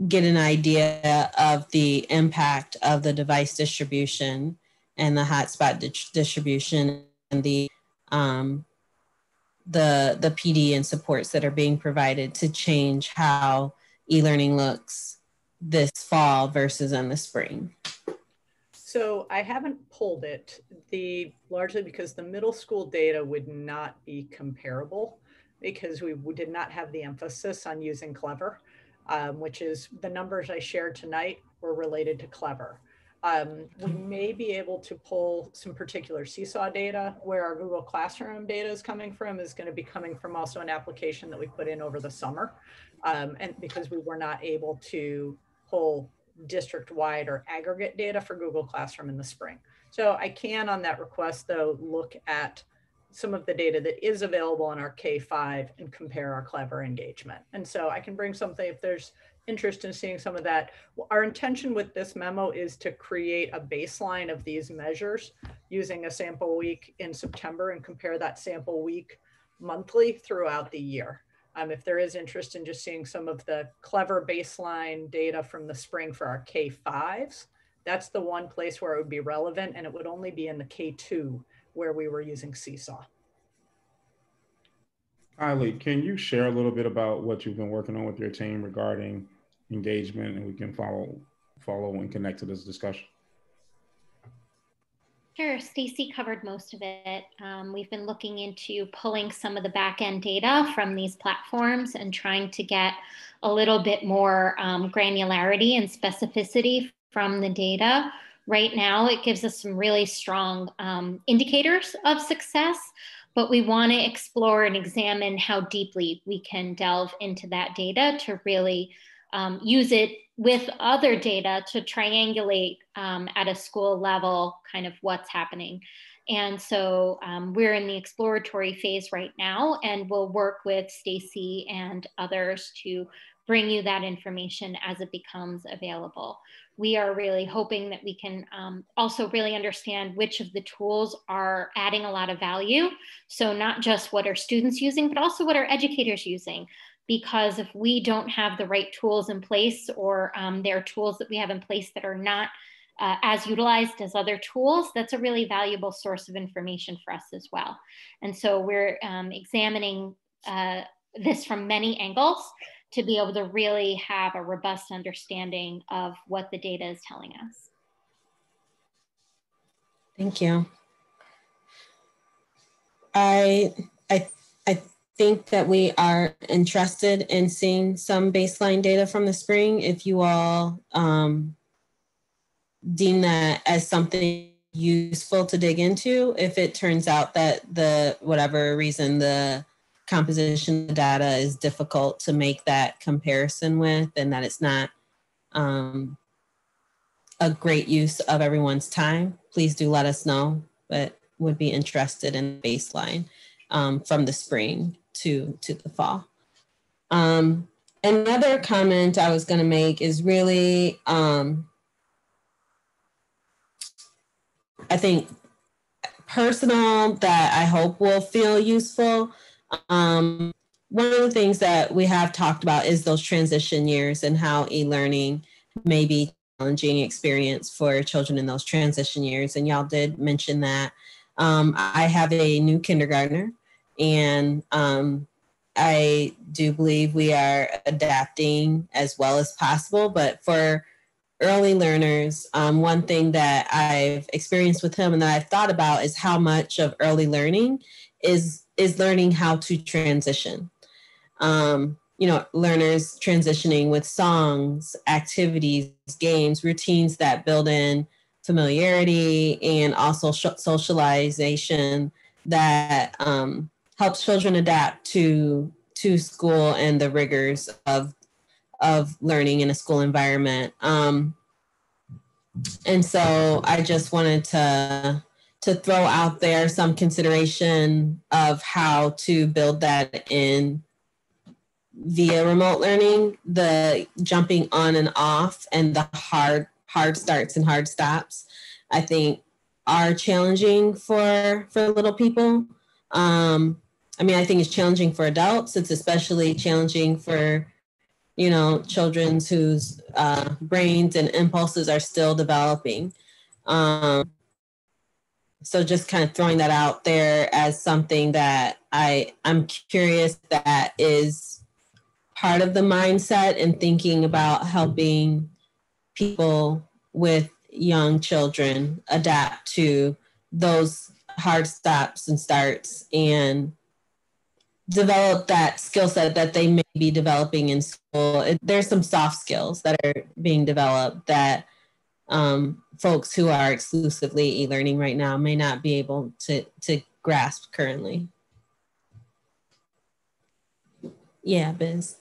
get an idea of the impact of the device distribution and the hotspot distribution and the the PD and supports that are being provided to change how e-learning looks this fall versus in the spring? So I haven't pulled it, largely because the middle school data would not be comparable because we did not have the emphasis on using Clever, which is the numbers I shared tonight were related to Clever. We may be able to pull some particular Seesaw data. Where our Google Classroom data is coming from is going to be coming from also an application that we put in over the summer. And because we were not able to pull district-wide or aggregate data for Google Classroom in the spring. So I can, on that request though, look at some of the data that is available in our K-5 and compare our Clever engagement. And so I can bring something if there's interest in seeing some of that. Our intention with this memo is to create a baseline of these measures using a sample week in September and compare that sample week monthly throughout the year. If there is interest in just seeing some of the Clever baseline data from the spring for our K-5s, that's the one place where it would be relevant, and it would only be in the K-2 where we were using Seesaw. Kylie, can you share a little bit about what you've been working on with your team regarding engagement, and we can follow and connect to this discussion? Sure, Stacy covered most of it. We've been looking into pulling some of the back-end data from these platforms and trying to get a little bit more granularity and specificity from the data. Right now, it gives us some really strong indicators of success, but we want to explore and examine how deeply we can delve into that data to really use it with other data to triangulate at a school level kind of what's happening. And so we're in the exploratory phase right now, and we'll work with Stacy and others to bring you that information as it becomes available. We are really hoping that we can also really understand which of the tools are adding a lot of value. So not just what are students using, but also what are educators using. Because if we don't have the right tools in place, or there are tools that we have in place that are not as utilized as other tools, that's a really valuable source of information for us as well. And so we're examining this from many angles to be able to really have a robust understanding of what the data is telling us. Thank you. I think that we are interested in seeing some baseline data from the spring. If you all deem that as something useful to dig into, if it turns out that whatever reason the composition of the data is difficult to make that comparison with, and that it's not a great use of everyone's time, please do let us know, but would be interested in baseline from the spring to the fall. Another comment I was going to make is really, I think, personal, that I hope will feel useful. One of the things that we have talked about is those transition years and how e-learning may be a challenging experience for children in those transition years. And y'all did mention that. I have a new kindergartner, and I do believe we are adapting as well as possible. But for early learners, one thing that I've experienced with him and that I've thought about is how much of early learning is learning how to transition. Learners transitioning with songs, activities, games, routines that build in familiarity and also socialization that helps children adapt to school and the rigors of learning in a school environment. And so I just wanted to throw out there some consideration of how to build that in via remote learning. The jumping on and off and the hard starts and hard stops, I think, are challenging for little people. I think it's challenging for adults. It's especially challenging for, children whose brains and impulses are still developing. So just kind of throwing that out there as something that I'm curious if that is part of the mindset and thinking about helping people with young children adapt to those hard stops and starts and develop that skill set that they may be developing in school. There's some soft skills that are being developed that folks who are exclusively e-learning right now may not be able to grasp currently. Yeah, Biz.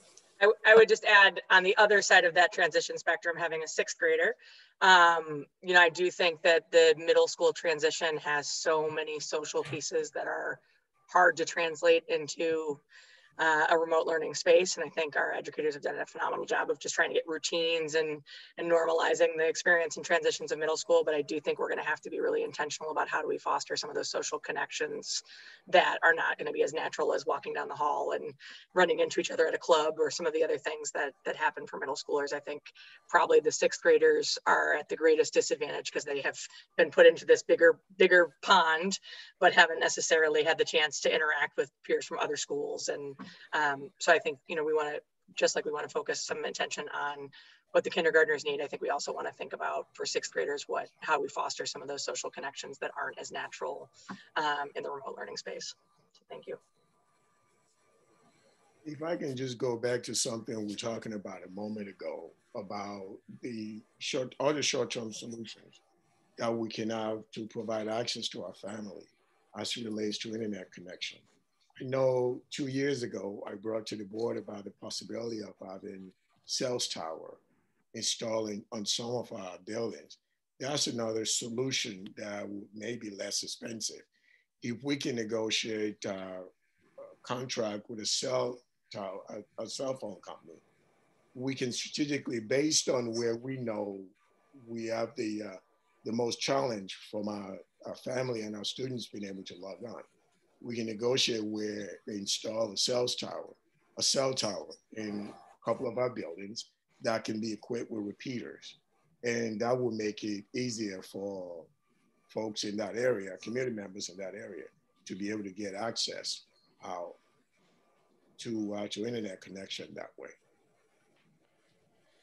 I would just add, on the other side of that transition spectrum, having a sixth grader, you know, I do think that the middle school transition has so many social pieces that are hard to translate into a remote learning space. And I think our educators have done a phenomenal job of just trying to get routines and normalizing the experience and transitions of middle school. But I do think we're going to have to be really intentional about how do we foster some of those social connections that are not going to be as natural as walking down the hall and running into each other at a club or some of the other things that happen for middle schoolers. I think probably the sixth graders are at the greatest disadvantage because they have been put into this bigger pond, but haven't necessarily had the chance to interact with peers from other schools. And so I think, you know, we want to, just like we want to focus some attention on what the kindergartners need, I think we also want to think about for sixth graders, how we foster some of those social connections that aren't as natural in the remote learning space. So thank you. If I can just go back to something we were talking about a moment ago about all the short-term solutions that we can have to provide access to our family as it relates to internet connection. I know 2 years ago, I brought to the board about the possibility of having cells tower installing on some of our buildings. That's another solution that may be less expensive. If we can negotiate a contract with a cell phone company, we can strategically, based on where we know we have the most challenge from our family and our students being able to log on, we can negotiate where they install a cell tower in a couple of our buildings that can be equipped with repeaters. And that will make it easier for folks in that area, community members in that area, to be able to get access to internet connection that way.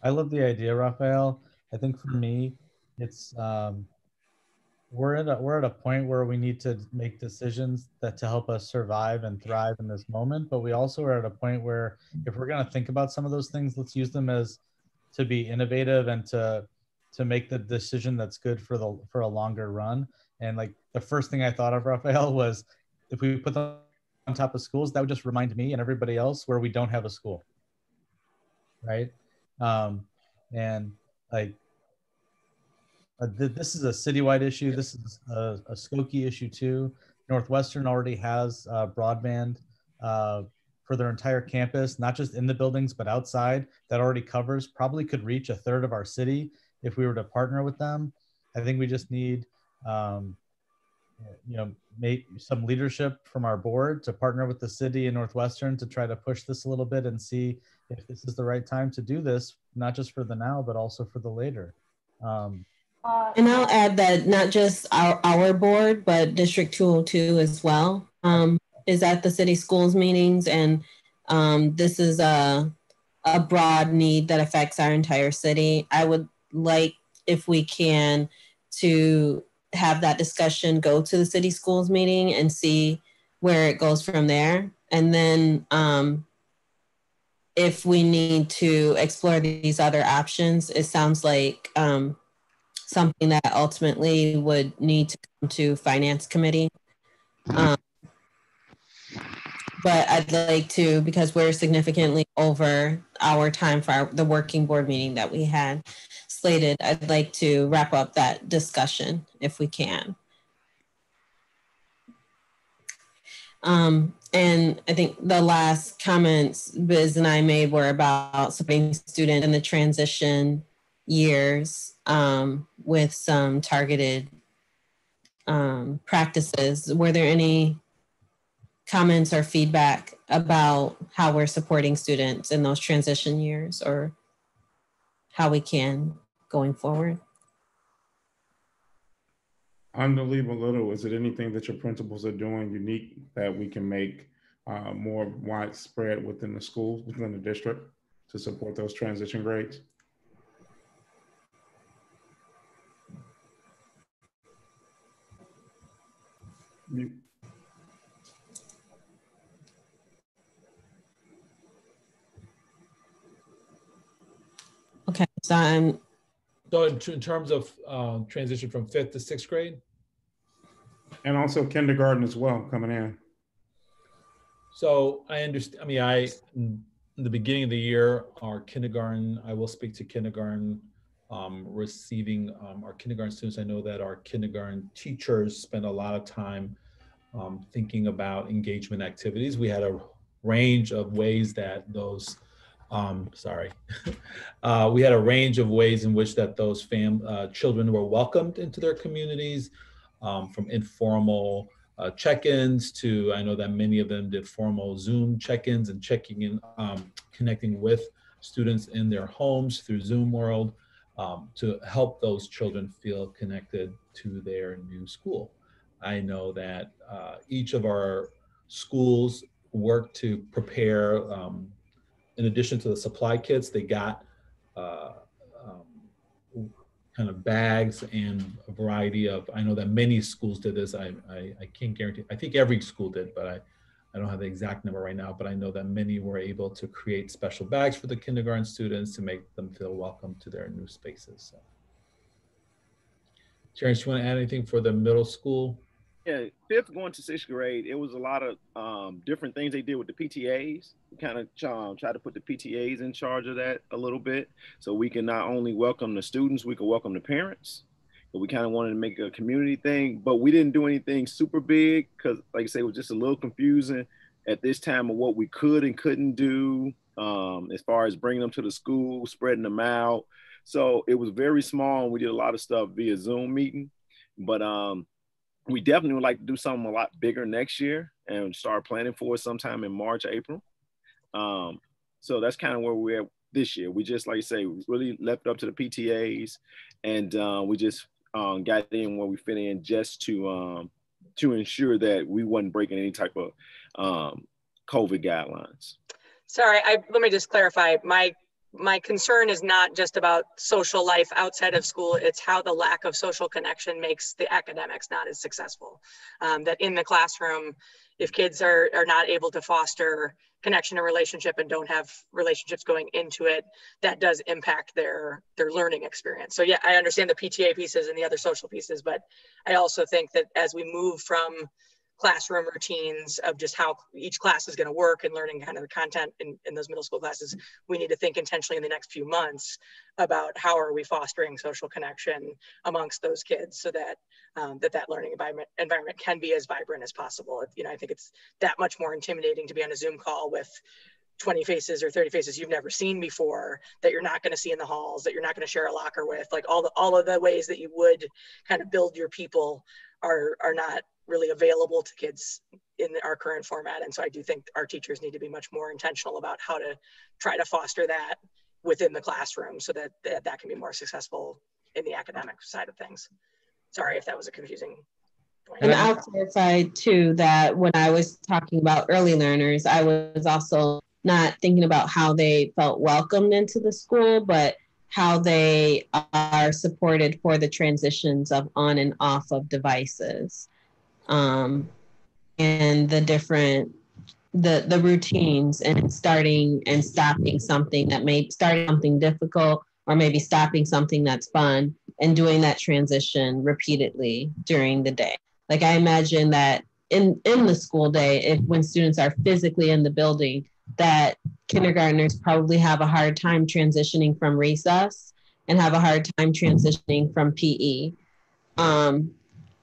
I love the idea, Raphael. I think for me, it's we're at a point where we need to make decisions to help us survive and thrive in this moment. But we also are at a point where if we're going to think about some of those things, let's use them as to be innovative and to make the decision that's good for a longer run. And like the first thing I thought of, Raphael, was if we put them on top of schools, that would just remind me and everybody else where we don't have a school, right? And like, this is a citywide issue. This is a Skokie issue too. Northwestern already has broadband for their entire campus, not just in the buildings, but outside. That already covers, probably could reach a third of our city if we were to partner with them. I think we just need, you know, make some leadership from our board to partner with the city and Northwestern to try to push this a little bit and see if this is the right time to do this, not just for the now, but also for the later. And I'll add that not just our board, but District 202 as well is at the city schools meetings. And this is a broad need that affects our entire city. I would like, if we can, to have that discussion go to the city schools meeting and see where it goes from there. And then if we need to explore these other options, it sounds like something that ultimately would need to come to finance committee. But I'd like to, because we're significantly over our time for the working board meeting that we had slated, I'd like to wrap up that discussion if we can. And I think the last comments Biz and I made were about supporting students in the transition years with some targeted practices. Were there any comments or feedback about how we're supporting students in those transition years or how we can going forward? On the Leave a Little, is it anything that your principals are doing unique that we can make more widespread within the schools, within the district, to support those transition grades. Okay, so in terms of transition from 5th to 6th grade? And also kindergarten as well, coming in. So I understand, I mean, in the beginning of the year, our kindergarten, I will speak to kindergarten, receiving our kindergarten students. I know that our kindergarten teachers spend a lot of time thinking about engagement activities. We had a range of ways that those, we had a range of ways in which that those children were welcomed into their communities, from informal check-ins to, I know that many of them did formal Zoom check-ins and checking in, connecting with students in their homes through Zoom World, to help those children feel connected to their new school. I know that each of our schools worked to prepare, in addition to the supply kits, they got kind of bags and a variety of, I know that many schools did this. I can't guarantee, I think every school did, but I don't have the exact number right now, but I know that many were able to create special bags for the kindergarten students to make them feel welcome to their new spaces. So. Terrence, you want to add anything for the middle school? Yeah, 5th going to 6th grade, it was a lot of different things they did with the PTAs. We kind of try to put the PTAs in charge of that a little bit, so we can not only welcome the students, we can welcome the parents. But we kind of wanted to make a community thing, but we didn't do anything super big because, like I say, it was just a little confusing at this time of what we could and couldn't do, as far as bringing them to the school, spreading them out. So it was very small, and we did a lot of stuff via Zoom meeting. But we definitely would like to do something a lot bigger next year and start planning for it sometime in March, April. So that's kind of where we're at this year. We just, like I say, really left it up to the PTAs, and we just got in where we fit in just to ensure that we wasn't breaking any type of COVID guidelines. Sorry, let me just clarify. My concern is not just about social life outside of school, it's how the lack of social connection makes the academics not as successful. That in the classroom, if kids are not able to foster connection and relationship and don't have relationships going into it, that does impact their learning experience. So yeah, I understand the PTA pieces and the other social pieces, but I also think that as we move from classroom routines of just how each class is going to work and learning kind of the content in those middle school classes, we need to think intentionally in the next few months about how are we fostering social connection amongst those kids so that that learning environment can be as vibrant as possible. You know, I think it's that much more intimidating to be on a Zoom call with 20 faces or 30 faces you've never seen before, that you're not going to see in the halls, that you're not going to share a locker with. Like all of the ways that you would kind of build your people are not really available to kids in our current format. And so I do think our teachers need to be much more intentional about how to try to foster that within the classroom so that that can be more successful in the academic side of things. Sorry if that was a confusing point. And I'll clarify too that when I was talking about early learners, I was also not thinking about how they felt welcomed into the school, but how they are supported for the transitions of on and off of devices. And the different, the routines and starting and stopping something that may start something difficult or maybe stopping something that's fun and doing that transition repeatedly during the day. Like I imagine that in the school day, if when students are physically in the building, that kindergartners probably have a hard time transitioning from recess and have a hard time transitioning from PE.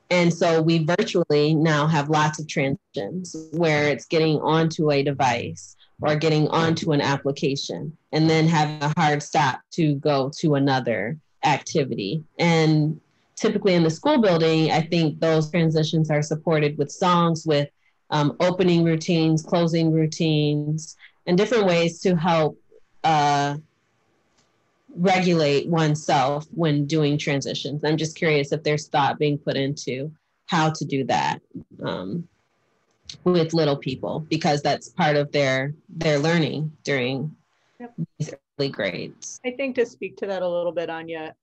And so we virtually now have lots of transitions where it's getting onto a device or getting onto an application and then having a hard stop to go to another activity. And typically in the school building, I think those transitions are supported with songs, with opening routines, closing routines, and different ways to help regulate oneself when doing transitions. I'm just curious if there's thought being put into how to do that. with little people, because that's part of their learning during these early grades. I think to speak to that a little bit, Anya,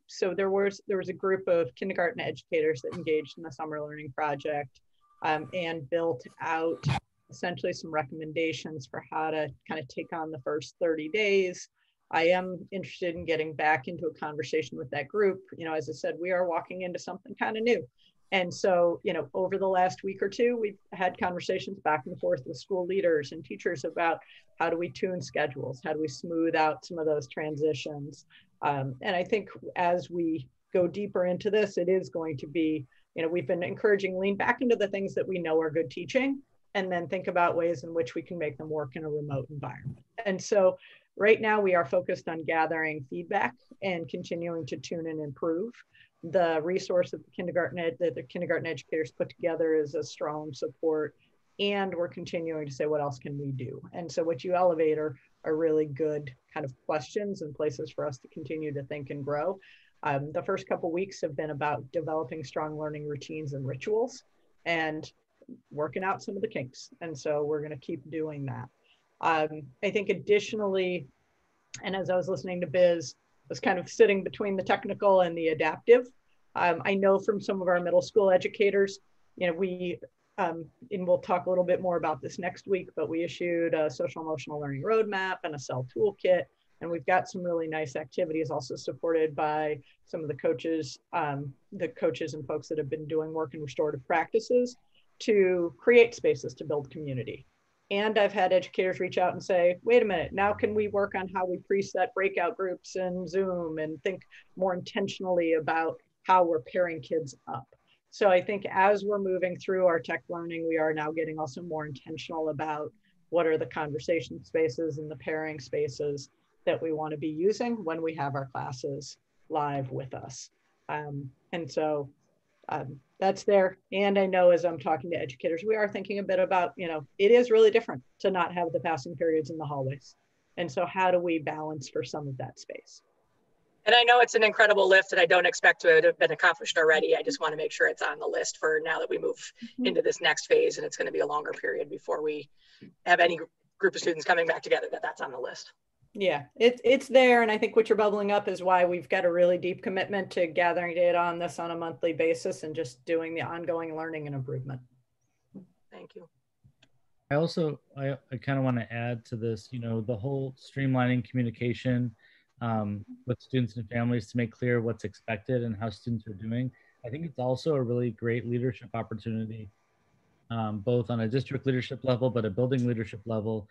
so there was a group of kindergarten educators that engaged in the summer learning project and built out essentially some recommendations for how to kind of take on the first 30 days. I am interested in getting back into a conversation with that group. You know, as I said, we are walking into something kind of new. And so, you know, over the last week or two, we've had conversations back and forth with school leaders and teachers about how do we tune schedules? How do we smooth out some of those transitions? And I think as we go deeper into this, it is going to be, you know, we've been encouraging lean back into the things that we know are good teaching, and then think about ways in which we can make them work in a remote environment. And so right now we are focused on gathering feedback and continuing to tune and improve. The resource that the kindergarten educators put together is a strong support, and we're continuing to say, what else can we do? And so what you elevate are really good kind of questions and places for us to continue to think and grow. The first couple of weeks have been about developing strong learning routines and rituals and working out some of the kinks. And so we're going to keep doing that. I think additionally, and as I was listening to Biz, I was kind of sitting between the technical and the adaptive. I know from some of our middle school educators, you know, we, and we'll talk a little bit more about this next week, but we issued a social emotional learning roadmap and a CEL toolkit. And we've got some really nice activities also supported by some of the coaches and folks that have been doing work in restorative practices to create spaces to build community. And I've had educators reach out and say, wait a minute, now can we work on how we preset breakout groups in Zoom and think more intentionally about how we're pairing kids up? So I think as we're moving through our tech learning, we are now getting also more intentional about what are the conversation spaces and the pairing spaces that we want to be using when we have our classes live with us. And so that's there. And I know as I'm talking to educators, we are thinking a bit about, you know, it is really different to not have the passing periods in the hallways. And so how do we balance for some of that space? And I know it's an incredible lift and I don't expect to have been accomplished already. I just want to make sure it's on the list for now that we move into this next phase, and it's going to be a longer period before we have any group of students coming back together, that's on the list. Yeah, it's there. And I think what you're bubbling up is why we've got a really deep commitment to gathering data on this on a monthly basis and just doing the ongoing learning and improvement. Thank you. I kind of want to add to this, you know, the whole streamlining communication with students and families to make clear what's expected and how students are doing. I think it's also a really great leadership opportunity, both on a district leadership level, but a building leadership level,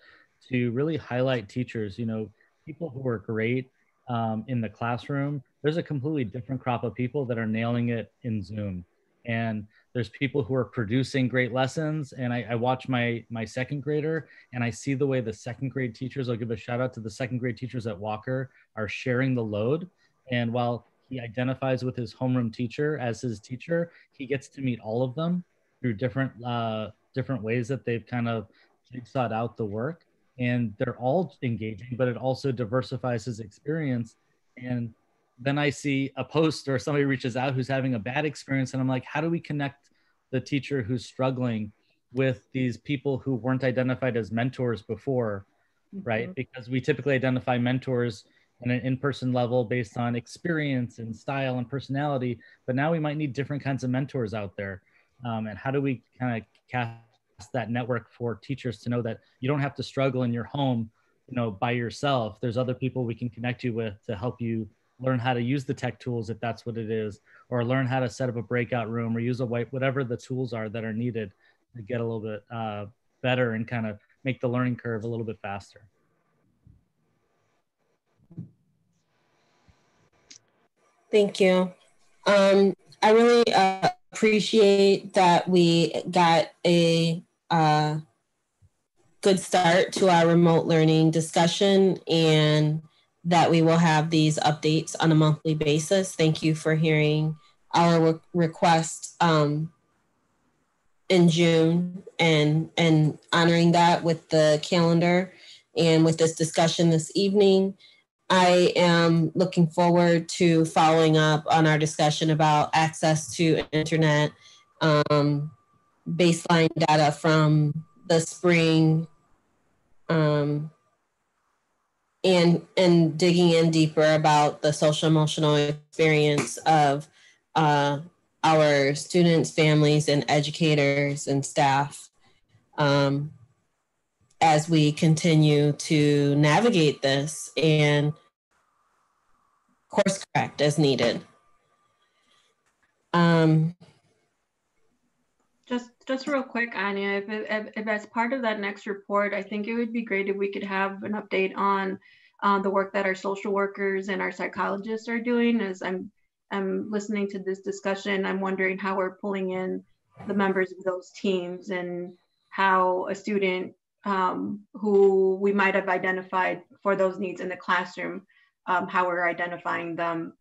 to really highlight teachers, you know, people who are great in the classroom. There's a completely different crop of people that are nailing it in Zoom. And there's people who are producing great lessons. And I watch my second grader and I see the way the second grade teachers, I'll give a shout out to the second grade teachers at Walker, are sharing the load. And while he identifies with his homeroom teacher as his teacher, he gets to meet all of them through different ways that they've kind of jigsawed out the work. And they're all engaging, but it also diversifies his experience. And then I see a post or somebody reaches out who's having a bad experience. And I'm like, how do we connect the teacher who's struggling with these people who weren't identified as mentors before, right? Because we typically identify mentors in an in-person level based on experience and style and personality, but now we might need different kinds of mentors out there. And how do we kind of cast that network for teachers to know that you don't have to struggle in your home, you know, by yourself? There's other people we can connect you with to help you learn how to use the tech tools, if that's what it is, or learn how to set up a breakout room or use a whatever the tools are that are needed to get a little bit better and kind of make the learning curve a little bit faster. Thank you. I really appreciate that we got a good start to our remote learning discussion, and that we will have these updates on a monthly basis. Thank you for hearing our request in June and honoring that with the calendar and with this discussion this evening. I am looking forward to following up on our discussion about access to internet baseline data from the spring, and digging in deeper about the social emotional experience of our students, families, and educators and staff as we continue to navigate this and course correct as needed. Just real quick, Anya, if as part of that next report, I think it would be great if we could have an update on the work that our social workers and our psychologists are doing. As I'm listening to this discussion, I'm wondering how we're pulling in the members of those teams and how a student who we might have identified for those needs in the classroom, how we're identifying them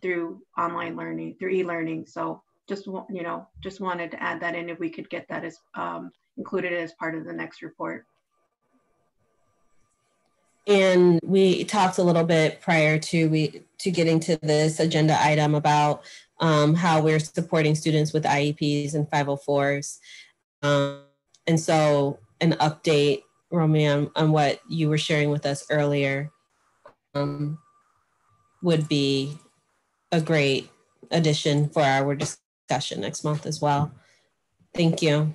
through online learning, through e-learning. So just wanted to add that in if we could get that as included as part of the next report. And we talked a little bit prior to getting to this agenda item about how we're supporting students with IEPs and 504s. And so an update, Romy, on what you were sharing with us earlier would be a great addition for our discussion next month as well. Thank you.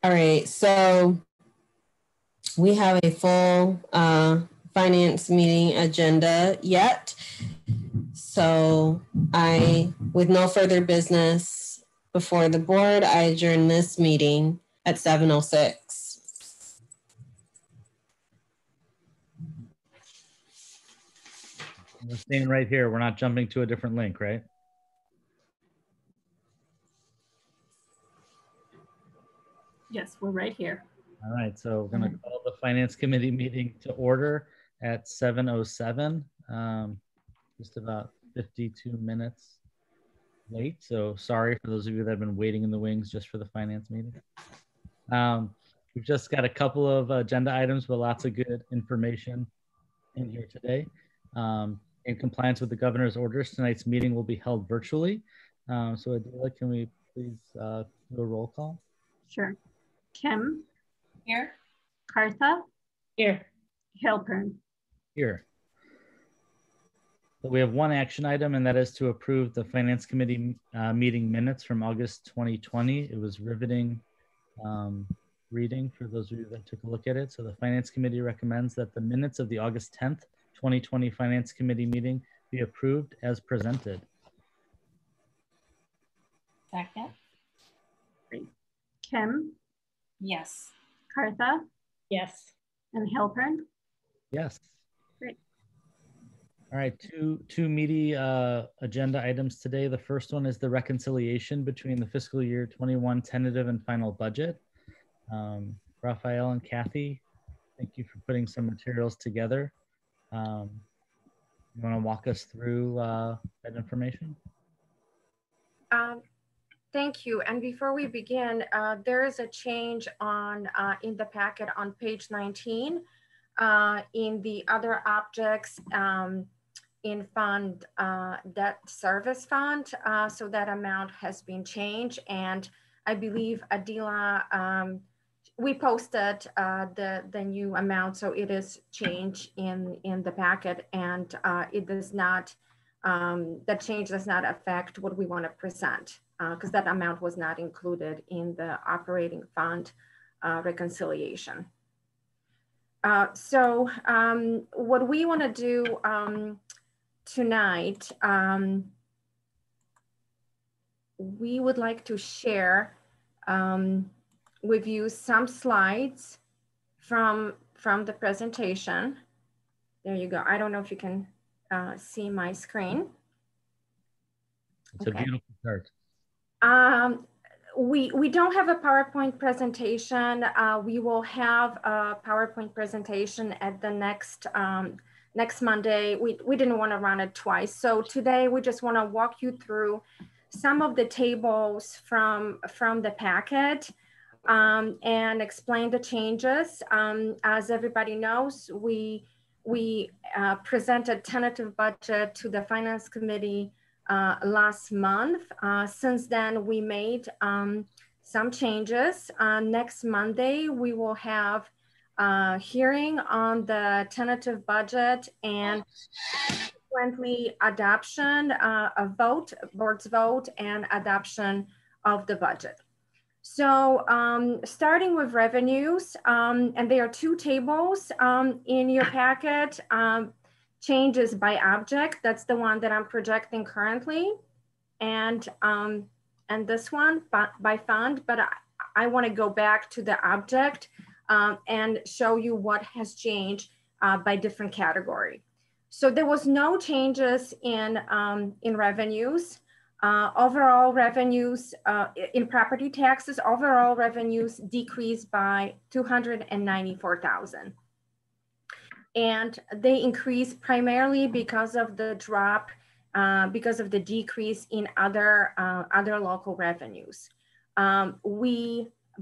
All right, so we have a full finance meeting agenda yet. So with no further business before the board, I adjourn this meeting at 7:06. We're staying right here. We're not jumping to a different link, right? Yes, we're right here. All right, so we're going to call the Finance Committee meeting to order at 7:07, just about 52 minutes late. So sorry for those of you that have been waiting in the wings just for the finance meeting. We've just got a couple of agenda items, but lots of good information in here today. In compliance with the governor's orders, tonight's meeting will be held virtually. So Adela, can we please do a roll call? Sure. Kim? Here. Kartha? Here. Halpern? Here. So we have one action item, and that is to approve the Finance Committee meeting minutes from August 2020. It was riveting reading for those of you that took a look at it. So the Finance Committee recommends that the minutes of the August 10th, 2020 Finance Committee meeting be approved as presented. Second. Great. Kim? Yes. Kartha? Yes. And Halpern? Yes. Great. All right, two meaty agenda items today. The first one is the reconciliation between the fiscal year 21 tentative and final budget. Raphael and Kathy, thank you for putting some materials together. You want to walk us through that information? Thank you. And before we begin, there is a change on in the packet on page 19 in the other objects in fund debt service fund. So that amount has been changed, and I believe Adela, we posted the new amount, so it is changed in the packet, and it does not, that change does not affect what we want to present, because that amount was not included in the operating fund reconciliation. So what we want to do tonight, we would like to share with you some slides from the presentation. There you go. I don't know if you can see my screen. It's okay. A beautiful chart. We don't have a PowerPoint presentation. We will have a PowerPoint presentation at the next next Monday. We didn't want to run it twice. So today we just want to walk you through some of the tables from the packet and explain the changes. As everybody knows, we presented tentative budget to the Finance Committee last month. Since then, we made some changes. Next Monday, we will have a hearing on the tentative budget and subsequently adoption, a vote, board's vote, and adoption of the budget. So starting with revenues, and there are two tables in your packet. Changes by object, that's the one that I'm projecting currently. And this one by fund, but I want to go back to the object and show you what has changed by different category. So there was no changes in revenues. Overall revenues in property taxes, overall revenues decreased by 294,000. And they increased primarily because of the drop, because of the decrease in other local revenues.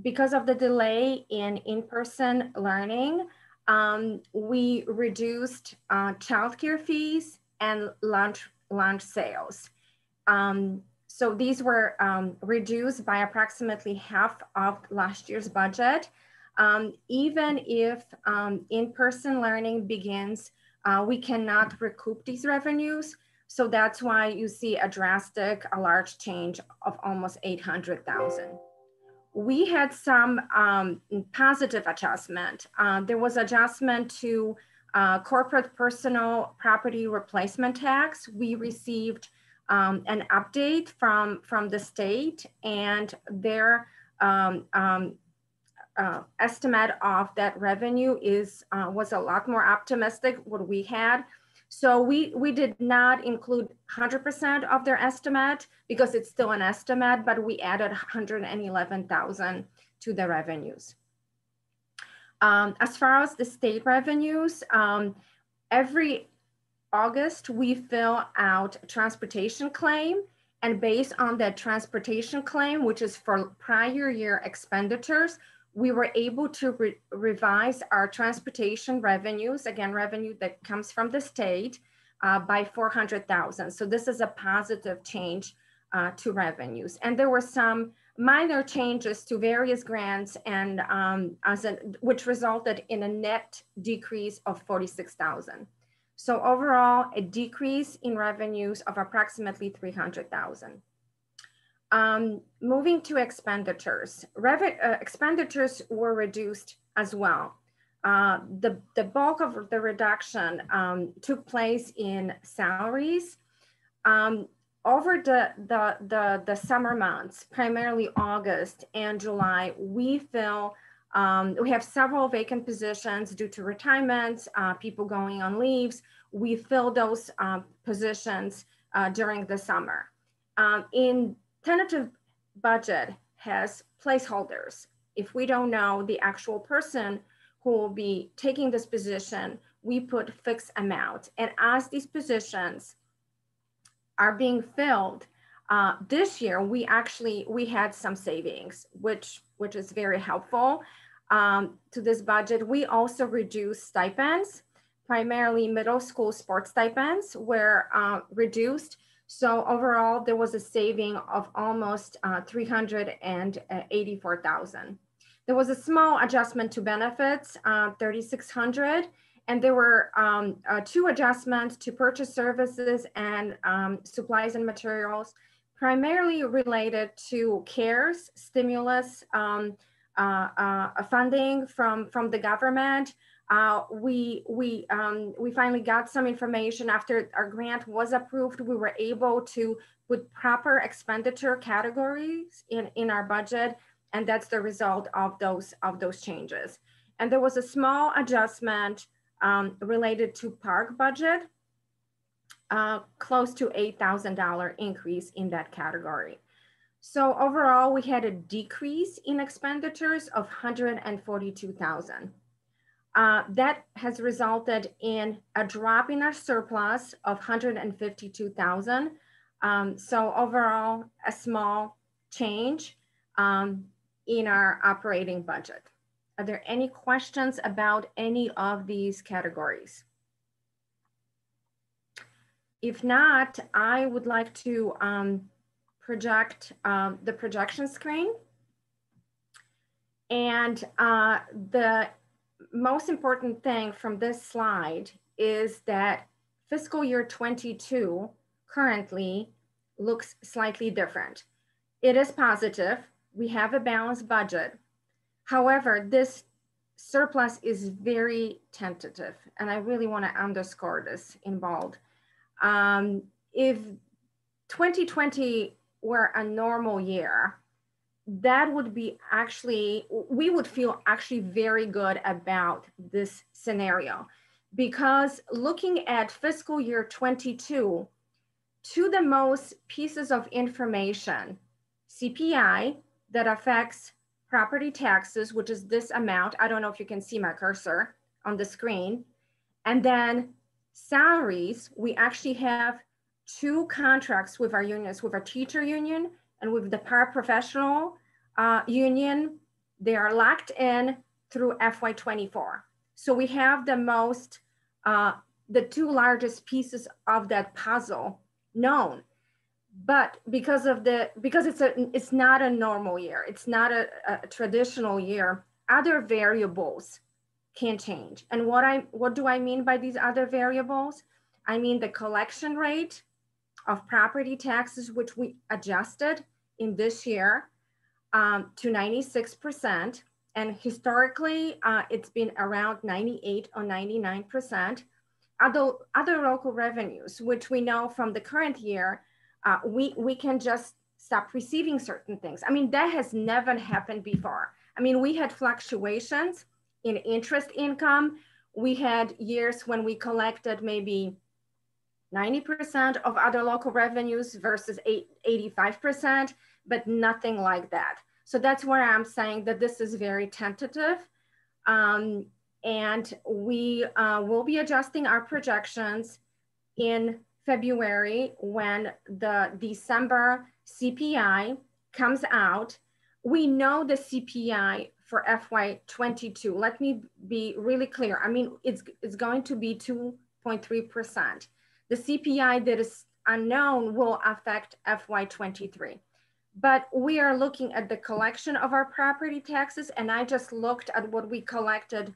Because of the delay in in-person learning, we reduced childcare fees and lunch sales. So these were reduced by approximately half of last year's budget. Even if in-person learning begins, we cannot recoup these revenues. So that's why you see a large change of almost 800,000. We had some positive adjustment. There was adjustment to corporate personal property replacement tax. We received an update from the state, and their estimate of that revenue was a lot more optimistic what we had. So we did not include 100% of their estimate because it's still an estimate, but we added 111,000 to the revenues. As far as the state revenues, every August we fill out a transportation claim, and based on that transportation claim, which is for prior year expenditures, we were able to revise our transportation revenues, again, revenue that comes from the state, by 400,000. So this is a positive change to revenues. And there were some minor changes to various grants, and which resulted in a net decrease of 46,000. So overall, a decrease in revenues of approximately 300,000. Moving to expenditures, expenditures were reduced as well. The bulk of the reduction took place in salaries. Over the summer months, primarily August and July, we have several vacant positions due to retirements, people going on leaves. We fill those positions during the summer. In tentative budget has placeholders. If we don't know the actual person who will be taking this position, we put fixed amount. And as these positions are being filled, this year we had some savings, which is very helpful to this budget. We also reduced stipends, primarily middle school sports stipends were reduced. So overall, there was a saving of almost 384,000. There was a small adjustment to benefits, 3,600, and there were two adjustments to purchase services and supplies and materials, primarily related to CARES stimulus funding from the government. We finally got some information after our grant was approved. We were able to put proper expenditure categories in our budget, and that's the result of those changes. And there was a small adjustment related to park budget, close to $8,000 increase in that category. So overall, we had a decrease in expenditures of 142,000. That has resulted in a drop in our surplus of 152,000. So overall, a small change in our operating budget. Are there any questions about any of these categories? If not, I would like to project the projection screen. And the most important thing from this slide is that fiscal year 22 currently looks slightly different. It is positive. We have a balanced budget. However, this surplus is very tentative, and I really want to underscore this in bold. If 2020 were a normal year, that would be actually, we would feel actually very good about this scenario, because looking at fiscal year 22, to the most pieces of information, CPI that affects property taxes, which is this amount. I don't know if you can see my cursor on the screen. And then salaries, we actually have two contracts with our unions, with our teacher union and with the paraprofessional union. They are locked in through FY24. So we have the most, the two largest pieces of that puzzle known. But because it's not a normal year, it's not a traditional year, other variables can change. And what do I mean by these other variables? I mean the collection rate of property taxes, which we adjusted in this year to 96%. And historically, it's been around 98 or 99%. Other local revenues, which we know from the current year, we can just stop receiving certain things. I mean, that has never happened before. I mean, we had fluctuations in interest income. We had years when we collected maybe 90% of other local revenues versus 85%, but nothing like that. So that's where I'm saying that this is very tentative. And we will be adjusting our projections in February when the December CPI comes out. We know the CPI for FY22. Let me be really clear. I mean, it's going to be 2.3%. The CPI that is unknown will affect FY23. But we are looking at the collection of our property taxes, and I just looked at what we collected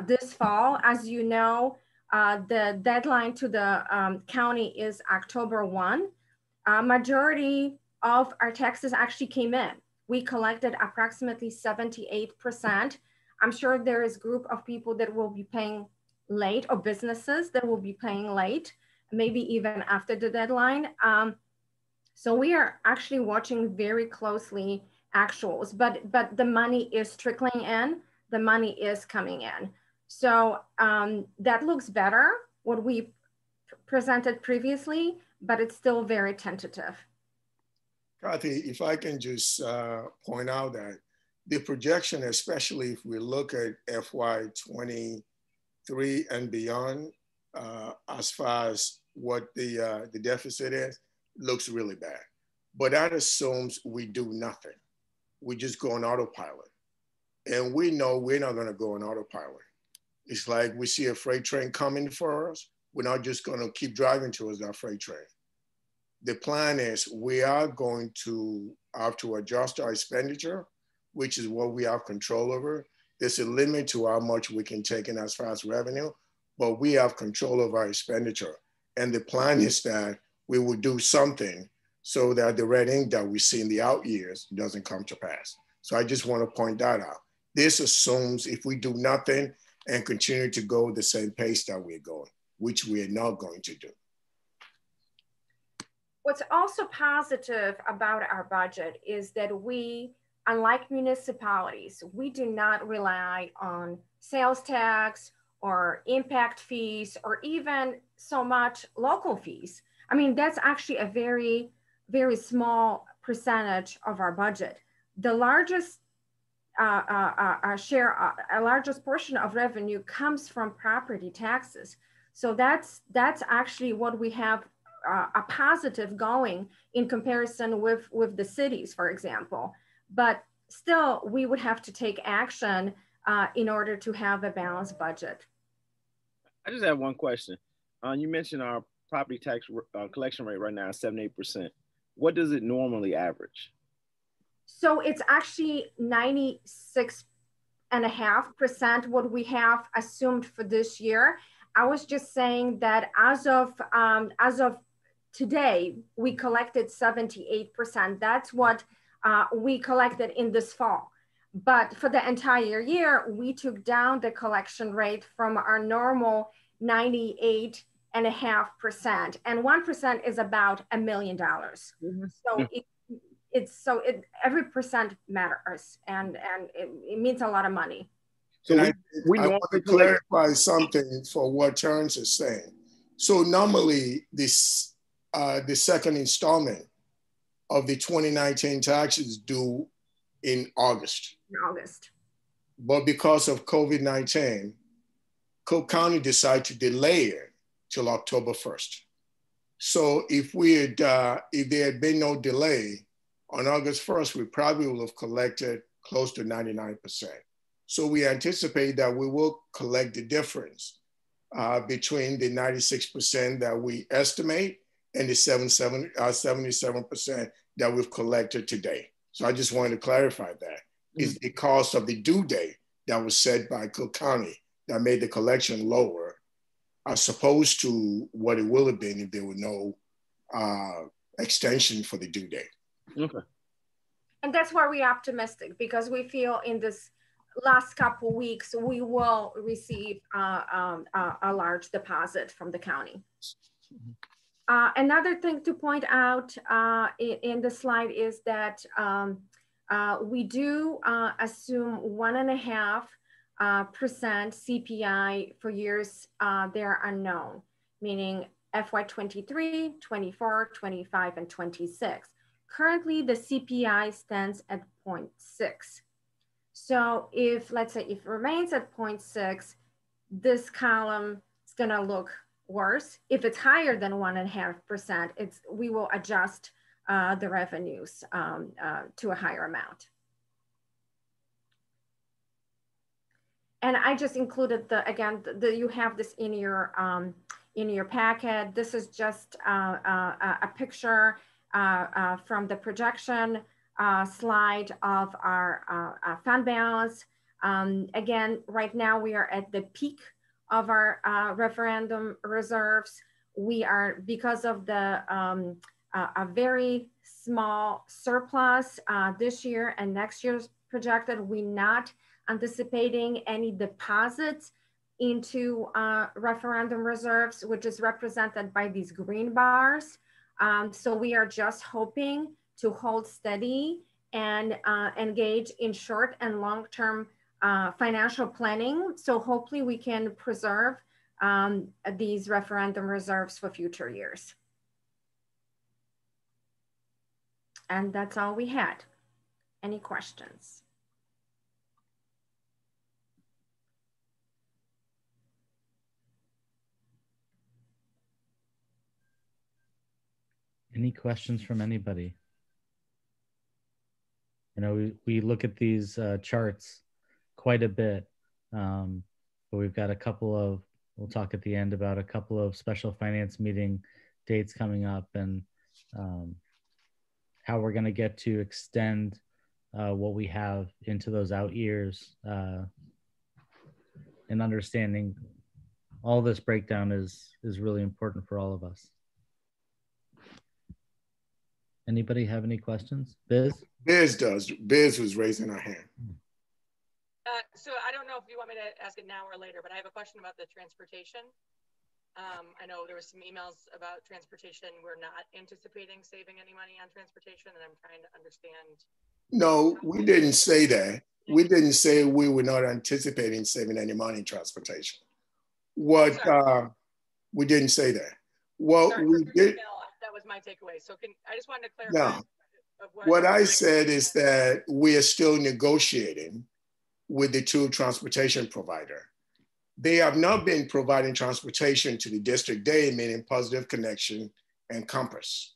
this fall. As you know, the deadline to the county is October 1. Majority of our taxes actually came in. We collected approximately 78%. I'm sure there is a group of people that will be paying late, or businesses that will be paying late, maybe even after the deadline. So we are actually watching very closely actuals, but the money is trickling in, the money is coming in. So that looks better, what we presented previously, but it's still very tentative. Kathy, if I can just point out that the projection, especially if we look at FY23 and beyond, as far as what the deficit is, looks really bad. But that assumes we do nothing. We just go on autopilot. And we know we're not gonna go on autopilot. It's like we see a freight train coming for us. We're not just gonna keep driving towards that freight train. The plan is we are going to have to adjust our expenditure, which is what we have control over. There's a limit to how much we can take in as far as revenue, but we have control of our expenditure. And the plan is that we will do something so that the red ink that we see in the out years doesn't come to pass. So I just want to point that out. This assumes if we do nothing and continue to go the same pace that we're going, which we are not going to do. What's also positive about our budget is that we, unlike municipalities, we do not rely on sales tax or impact fees or even so much local fees. I mean, that's actually a very, very small percentage of our budget. The largest largest portion of revenue comes from property taxes. So that's actually what we have a positive going in comparison with the cities, for example. But still, we would have to take action in order to have a balanced budget. I just have one question. You mentioned our property tax collection rate right now is 78%. What does it normally average? So it's actually 96.5% what we have assumed for this year. I was just saying that as of today, we collected 78%. That's what we collected in this fall. But for the entire year, we took down the collection rate from our normal 98.5%, and 1% is about $1 million. So every percent matters, and it means a lot of money. So I want to clarify something for what Terrence is saying. So normally this the second installment of the 2019 taxes due in August. In August. But because of COVID-19, Cook County decided to delay it till October 1st. So if there had been no delay on August 1st, we probably would have collected close to 99%. So we anticipate that we will collect the difference between the 96% that we estimate and the 77% that we've collected today. So I just wanted to clarify that. It's the cost of the due date that was set by Cook County that made the collection lower, as opposed to what it will have been if there were no extension for the due date. Okay. And that's why we're optimistic, because we feel in this last couple of weeks, we will receive a large deposit from the county. Another thing to point out in the slide is that we do assume 1.5% CPI for years they are unknown, meaning FY23, 24, 25, and 26. Currently, the CPI stands at 0.6. So if, let's say, if it remains at 0.6, this column is gonna look worse. If it's higher than 1.5%, we will adjust the revenues to a higher amount. And I just included you have this in your packet. This is just a picture from the projection slide of our fund balance. Again, right now we are at the peak of our referendum reserves. We are, because of the a very small surplus this year and next year's projected, we're not anticipating any deposits into referendum reserves, which is represented by these green bars. So we are just hoping to hold steady and engage in short and long-term financial planning. So hopefully we can preserve these referendum reserves for future years. And that's all we had. Any questions? Any questions from anybody? You know, we look at these charts quite a bit, but we've got a couple of, we'll talk at the end about a couple of special finance meeting dates coming up, and how we're going to get to extend what we have into those out years, and understanding all this breakdown is really important for all of us. Anybody have any questions? Biz? Biz does. Biz was raising her hand. So I don't know if you want me to ask it now or later, but I have a question about the transportation. I know there was some emails about transportation. We're not anticipating saving any money on transportation, and I'm trying to understand. No, we didn't say that. We didn't say we were not anticipating saving any money in transportation. What we didn't say that. Well, we did. That was my takeaway. So I just wanted to clarify. No, what I said is that we are still negotiating with the two transportation provider. They have not been providing transportation to the district day, meaning Positive Connection and Compass.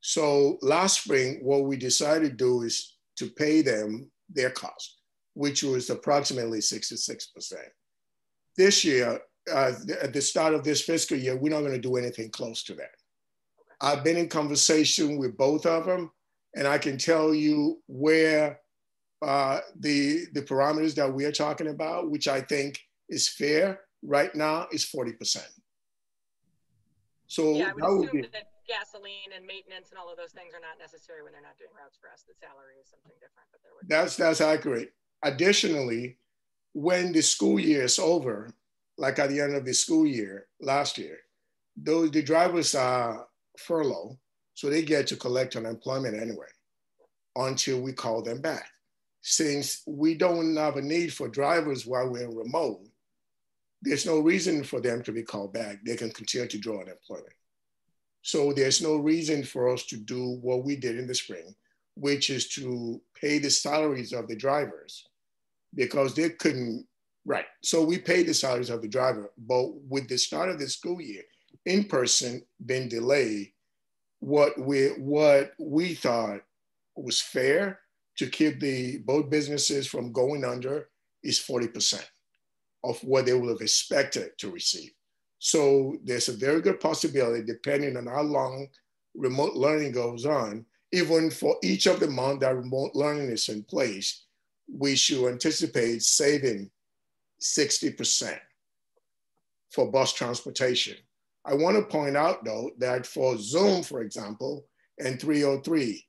So last spring, what we decided to do is to pay them their cost, which was approximately 66%. This year, at the start of this fiscal year, we're not going to do anything close to that. I've been in conversation with both of them, and I can tell you where the parameters that we are talking about, which I think is fair right now, is 40%. So yeah, I would assume that gasoline and maintenance and all of those things are not necessary when they're not doing routes for us. The salary is something different, but there would that's accurate. Additionally, when the school year is over, like at the end of the school year last year, the drivers are furloughed, so they get to collect unemployment anyway until we call them back. Since we don't have a need for drivers while we're in remote, there's no reason for them to be called back. They can continue to draw unemployment. So there's no reason for us to do what we did in the spring, which is to pay the salaries of the drivers, because they couldn't, right. So we paid the salaries of the driver, but with the start of the school year, in person been delayed, what we thought was fair to keep both businesses from going under is 40% of what they would have expected to receive. So there's a very good possibility, depending on how long remote learning goes on, even for each of the months that remote learning is in place, we should anticipate saving 60% for bus transportation. I want to point out though, that for Zoom, for example, and 303,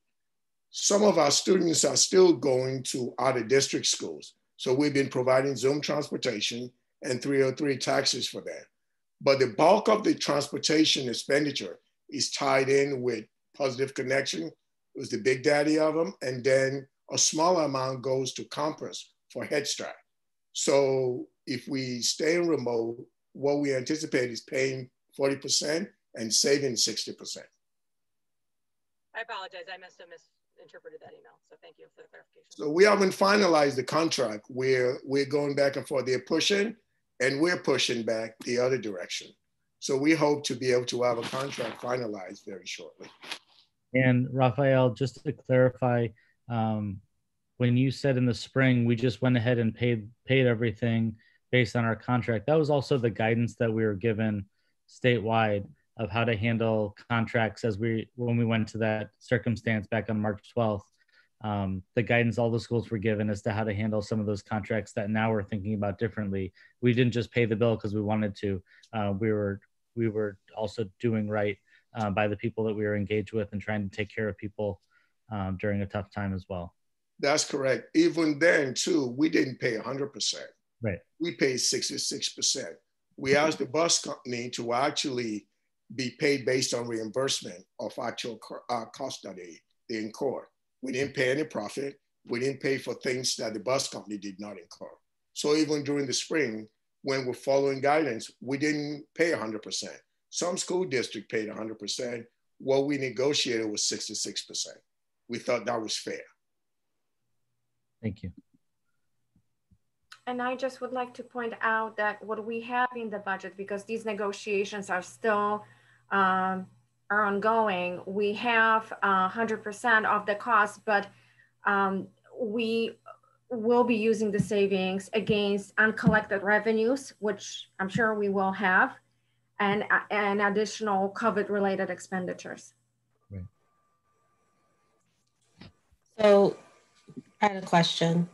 some of our students are still going to out of district schools. So we've been providing Zoom transportation and 303 taxis for them. But the bulk of the transportation expenditure is tied in with Positive Connection, who's the big daddy of them. And then a smaller amount goes to Compass for Head Start. So if we stay in remote, what we anticipate is paying 40% and saving 60%. I apologize, I must have misinterpreted that email. So thank you for the clarification. So we haven't finalized the contract. We're going back and forth. They're pushing, and we're pushing back the other direction. So we hope to be able to have a contract finalized very shortly. And Raphael, just to clarify, when you said in the spring, we just went ahead and paid everything based on our contract, that was also the guidance that we were given statewide of how to handle contracts when we went to that circumstance back on March 12th. The guidance all the schools were given as to how to handle some of those contracts that now we're thinking about differently. We didn't just pay the bill because we wanted to. We were also doing right by the people that we were engaged with and trying to take care of people during a tough time as well. That's correct. Even then too, we didn't pay 100%. Right. We paid 66%. We asked the bus company to actually be paid based on reimbursement of actual costs that they incur. We didn't pay any profit. We didn't pay for things that the bus company did not incur. So even during the spring, when we're following guidance, we didn't pay 100%. Some school district paid 100%. What we negotiated was 66%. We thought that was fair. Thank you. And I just would like to point out that what we have in the budget, because these negotiations are still are ongoing, we have 100% of the cost, but we will be using the savings against uncollected revenues, which I'm sure we will have, and additional COVID-related expenditures. Right. So I had a question.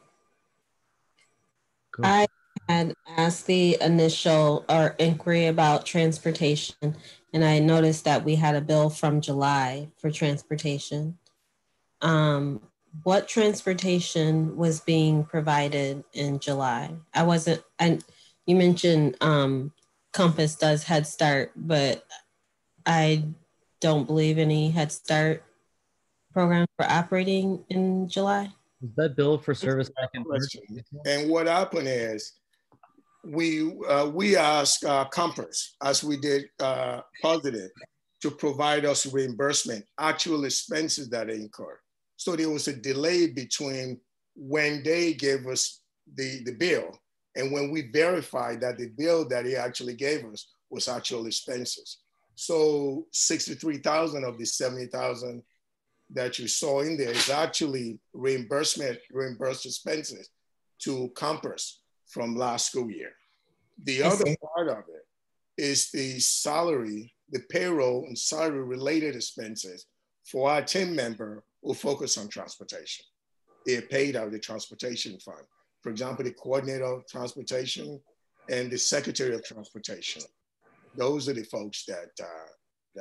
Cool. I had asked the initial inquiry about transportation, and I noticed that we had a bill from July for transportation. What transportation was being provided in July? You mentioned Compass does Head Start, but I don't believe any Head Start programs were operating in July. Is that bill for service back in March? And what happened is we asked Compass, as we did Positive, to provide us reimbursement, actual expenses that they incurred. So there was a delay between when they gave us the bill and when we verified that the bill that he actually gave us was actual expenses. So 63,000 of the 70,000 that you saw in there is actually reimbursed expenses to Compass from last school year. The other part of it is the salary, the payroll and salary related expenses for our team member who focus on transportation. They're paid out of the transportation fund. For example, the coordinator of transportation and the secretary of transportation. Those are the folks that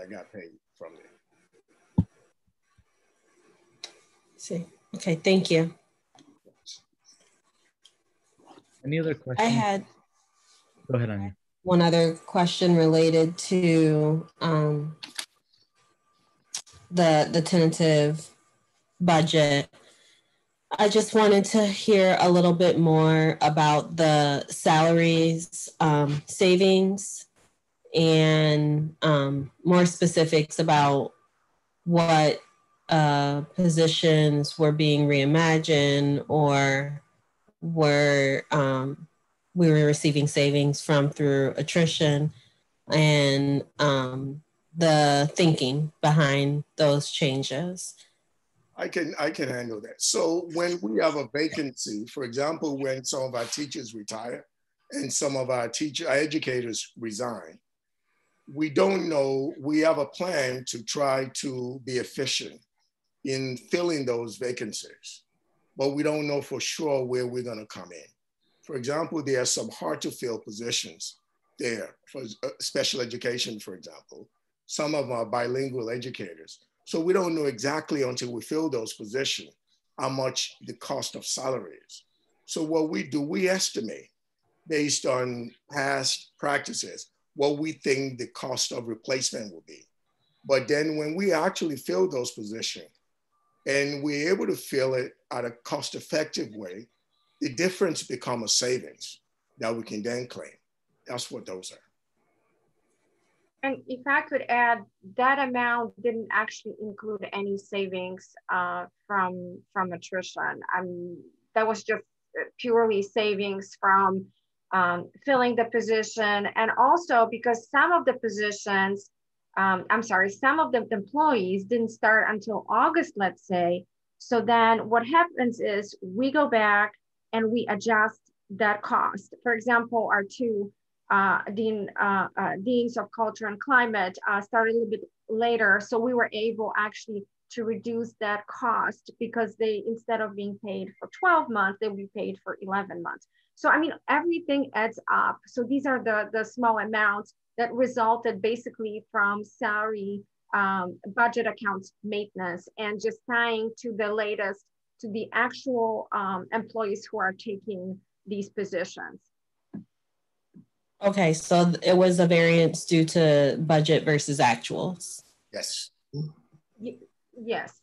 got paid from there. See, okay, thank you. Any other questions? I had Go ahead, Anya. one other question related to the tentative budget. I just wanted to hear a little bit more about the salaries savings and more specifics about what positions were being reimagined or were we were receiving savings from through attrition, and the thinking behind those changes. I can handle that. So when we have a vacancy, for example, when some of our teachers retire and some of our educators resign, we don't know, we have a plan to try to be efficient in filling those vacancies, but we don't know for sure where we're gonna come in. For example, there are some hard to fill positions there for special education, for example. Some of them are bilingual educators. So we don't know exactly until we fill those positions how much the cost of salary is. So what we do, we estimate based on past practices, what we think the cost of replacement will be. But then when we actually fill those positions and we're able to fill it at a cost-effective way, the difference becomes a savings that we can then claim. That's what those are. And if I could add, that amount didn't actually include any savings from attrition. That was just purely savings from filling the position, and also because some of the positions, some of the employees didn't start until August, let's say. So then what happens is we go back and we adjust that cost. For example, our two deans of culture and climate started a little bit later. So we were able actually to reduce that cost because they, instead of being paid for 12 months, they will be paid for 11 months. So, I mean, everything adds up. So these are the small amounts that resulted basically from salary, budget accounts maintenance, and just tying to the latest, to the actual employees who are taking these positions. Okay, so it was a variance due to budget versus actuals. Yes. Yes.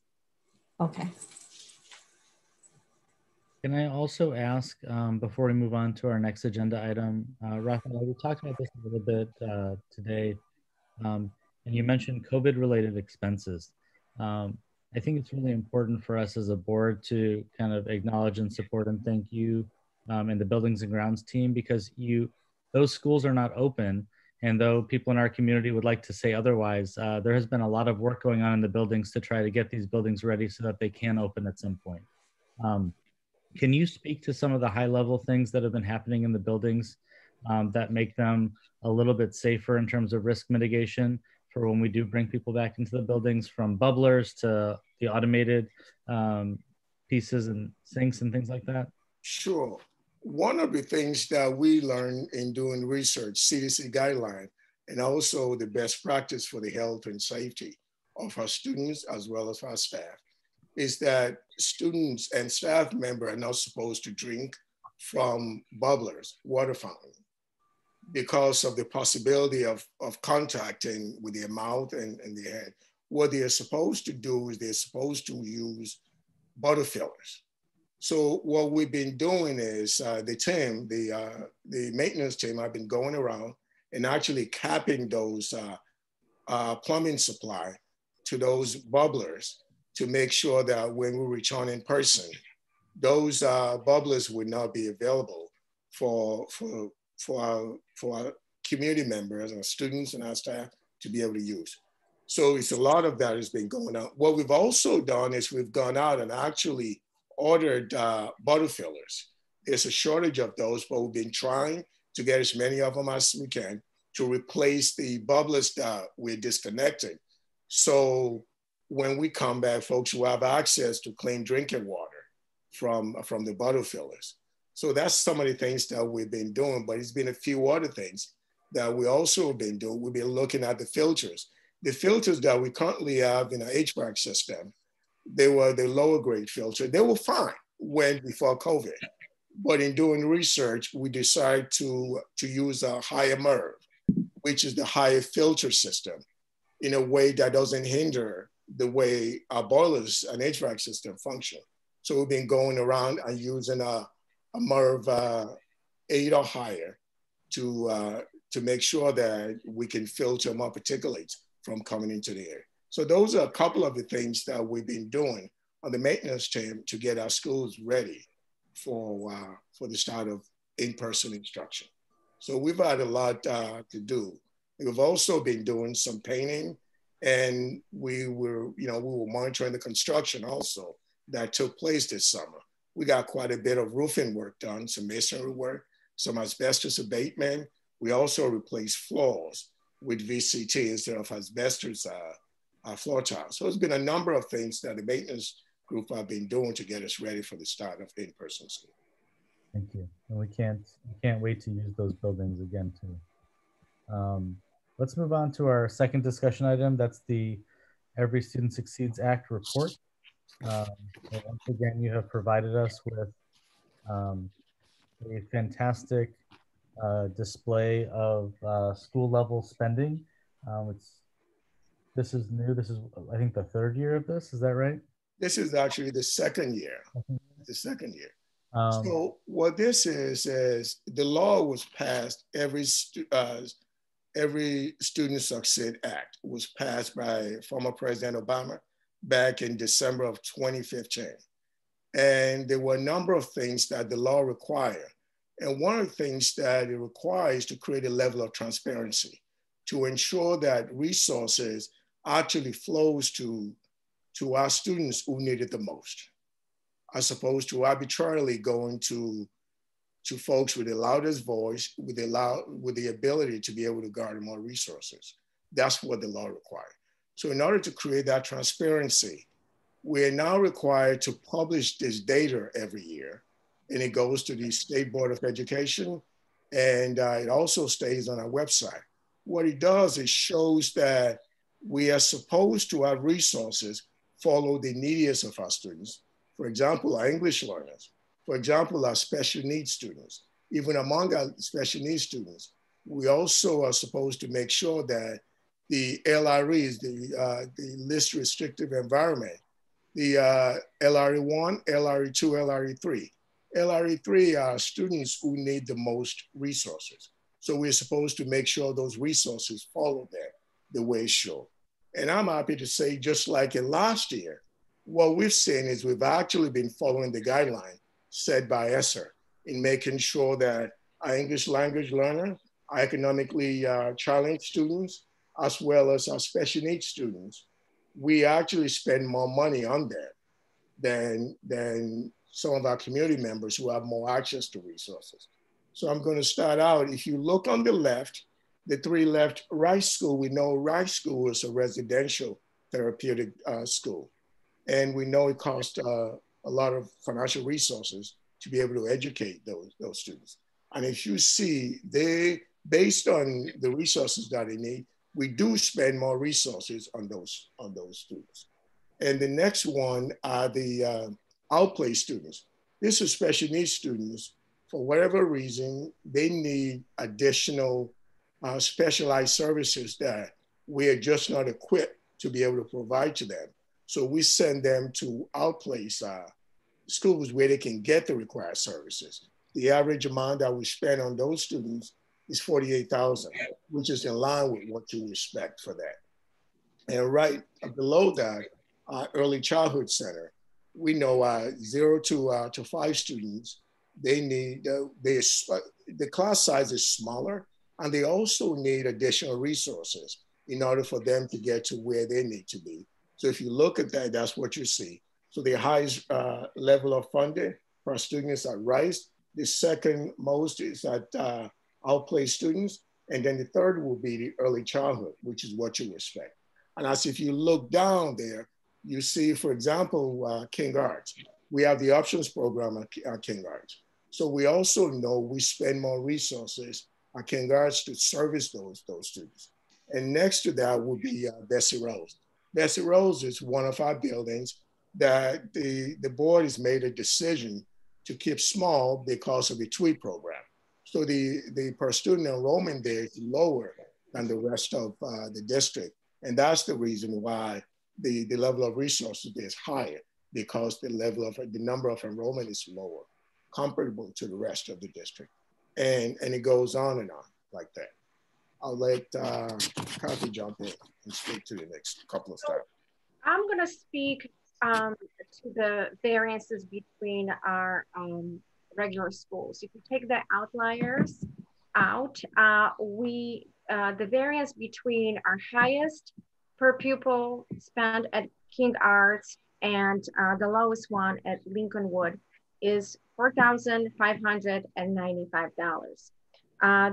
Okay. Can I also ask, before we move on to our next agenda item, Rafael, we talked about this a little bit today, and you mentioned COVID-related expenses. I think it's really important for us as a board to kind of acknowledge and support and thank you and the Buildings and Grounds team, because those schools are not open. And though people in our community would like to say otherwise, there has been a lot of work going on in the buildings to try to get these buildings ready so that they can open at some point. Can you speak to some of the high level things that have been happening in the buildings that make them a little bit safer in terms of risk mitigation for when we do bring people back into the buildings, from bubblers to the automated pieces and sinks and things like that? Sure. One of the things that we learned in doing research, CDC guideline, and also the best practice for the health and safety of our students as well as our staff, is that students and staff members are not supposed to drink from bubblers, water fountain, because of the possibility of contacting with their mouth and their head. What they're supposed to do is they're supposed to use bottle fillers. So what we've been doing is the maintenance team, I've been going around and actually capping those plumbing supply to those bubblers to make sure that when we return in person, those bubblers would not be available for our community members, our students and our staff to be able to use. So it's a lot of that has been going on. What we've also done is we've gone out and actually ordered bottle fillers. There's a shortage of those, but we've been trying to get as many of them as we can to replace the bubblers that we're disconnecting. So when we come back, folks will have access to clean drinking water from the bottle fillers. So that's some of the things that we've been doing, but it's been a few other things that we also have been doing. We've been looking at the filters. The filters that we currently have in our HVAC system, they were the lower grade filter. They were fine before COVID. But in doing research, we decided to use a higher MERV, which is the higher filter system, in a way that doesn't hinder the way our boilers and HVAC system function. So we've been going around and using a MERV 8 or higher to make sure that we can filter more particulates from coming into the air. So those are a couple of the things that we've been doing on the maintenance team to get our schools ready for the start of in-person instruction. So we've had a lot to do. We've also been doing some painting, and we were monitoring the construction also that took place this summer. We got quite a bit of roofing work done, some masonry work, some asbestos abatement. We also replaced floors with VCT instead of asbestos floor tiles. So there's been a number of things that the maintenance group have been doing to get us ready for the start of in-person school. Thank you. And we can't wait to use those buildings again too. Let's move on to our second discussion item. That's the Every Student Succeeds Act report. So once again, you have provided us with a fantastic display of school level spending. This is new. This is, I think, the third year of this. Is that right? This is actually the second year. The second year. So what this is the law was passed. Every Student Succeed Act was passed by former President Obama back in December of 2015. And there were a number of things that the law required. And one of the things that it requires is to create a level of transparency to ensure that resources actually flows to our students who need it the most, as opposed to arbitrarily going to folks with the loudest voice, with the ability to be able to garner more resources. That's what the law requires. So in order to create that transparency, we're now required to publish this data every year, and it goes to the State Board of Education, and it also stays on our website. What it does is shows that we are supposed to have resources follow the neediest of our students. For example, our English learners. For example, our special needs students. Even among our special needs students, we also are supposed to make sure that the LREs, the least restrictive environment, the LRE1, LRE2, LRE3. LRE3 are students who need the most resources. So we're supposed to make sure those resources follow them the way it should. And I'm happy to say, just like in last year, what we've seen is we've actually been following the guideline set by ESSER in making sure that our English language learners, our economically challenged students, as well as our special needs students, we actually spend more money on them than some of our community members who have more access to resources. So I'm going to start out. If you look on the left, the three left, Rice School, we know Rice School is a residential therapeutic school. And we know it costs a lot of financial resources to be able to educate those students. And if you see, based on the resources that they need, we do spend more resources on those students. And the next one are the outplay students. These are special needs students. For whatever reason, they need additional specialized services that we are just not equipped to be able to provide to them. So we send them to outplace schools where they can get the required services. The average amount that we spend on those students is $48,000, which is in line with what you expect for that. And right below that, our early childhood center, we know 0 to 5 students, they need, the class size is smaller, and they also need additional resources in order for them to get to where they need to be. So if you look at that, that's what you see. So the highest level of funding for our students at Rice, the second most is at outplay students. And then the third will be the early childhood, which is what you expect. And as if you look down there, you see, for example, King Arts. We have the options program at King Arts. So we also know we spend more resources at King Arts to service those students. And next to that would be Bessie Rose. Bessie Rose is one of our buildings that the board has made a decision to keep small because of the TWEET program. So the per student enrollment there is lower than the rest of the district. And that's the reason why the level of resources there is higher, because the number of enrollment is lower, comparable to the rest of the district. And it goes on and on like that. I'll let Kathy jump in and speak to the next couple of slides. I'm going to speak to the variances between our regular schools. If you take the outliers out, the variance between our highest per pupil spend at King Arts and the lowest one at Lincolnwood is $4,595.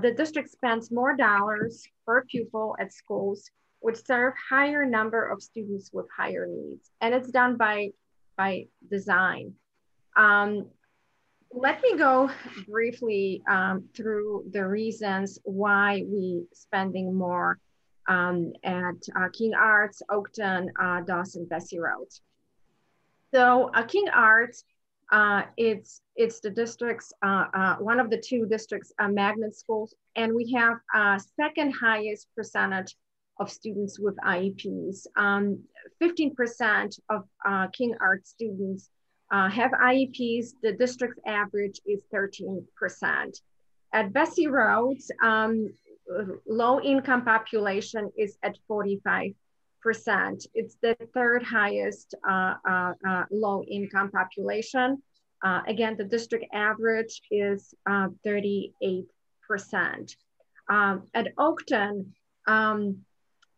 The district spends more dollars per pupil at schools which serve higher number of students with higher needs. And it's done by design. Let me go briefly through the reasons why we spending more at King Arts, Oakton, Dawson, Bessie Rhodes. So King Arts, it's the district's, one of the two districts' magnet schools, and we have second highest percentage of students with IEPs. 15% of King Arts students have IEPs. The district's average is 13%. At Bessie Rhodes, low income population is at 45%. It's the third highest low income population. Again, the district average is 38%. At Oakton,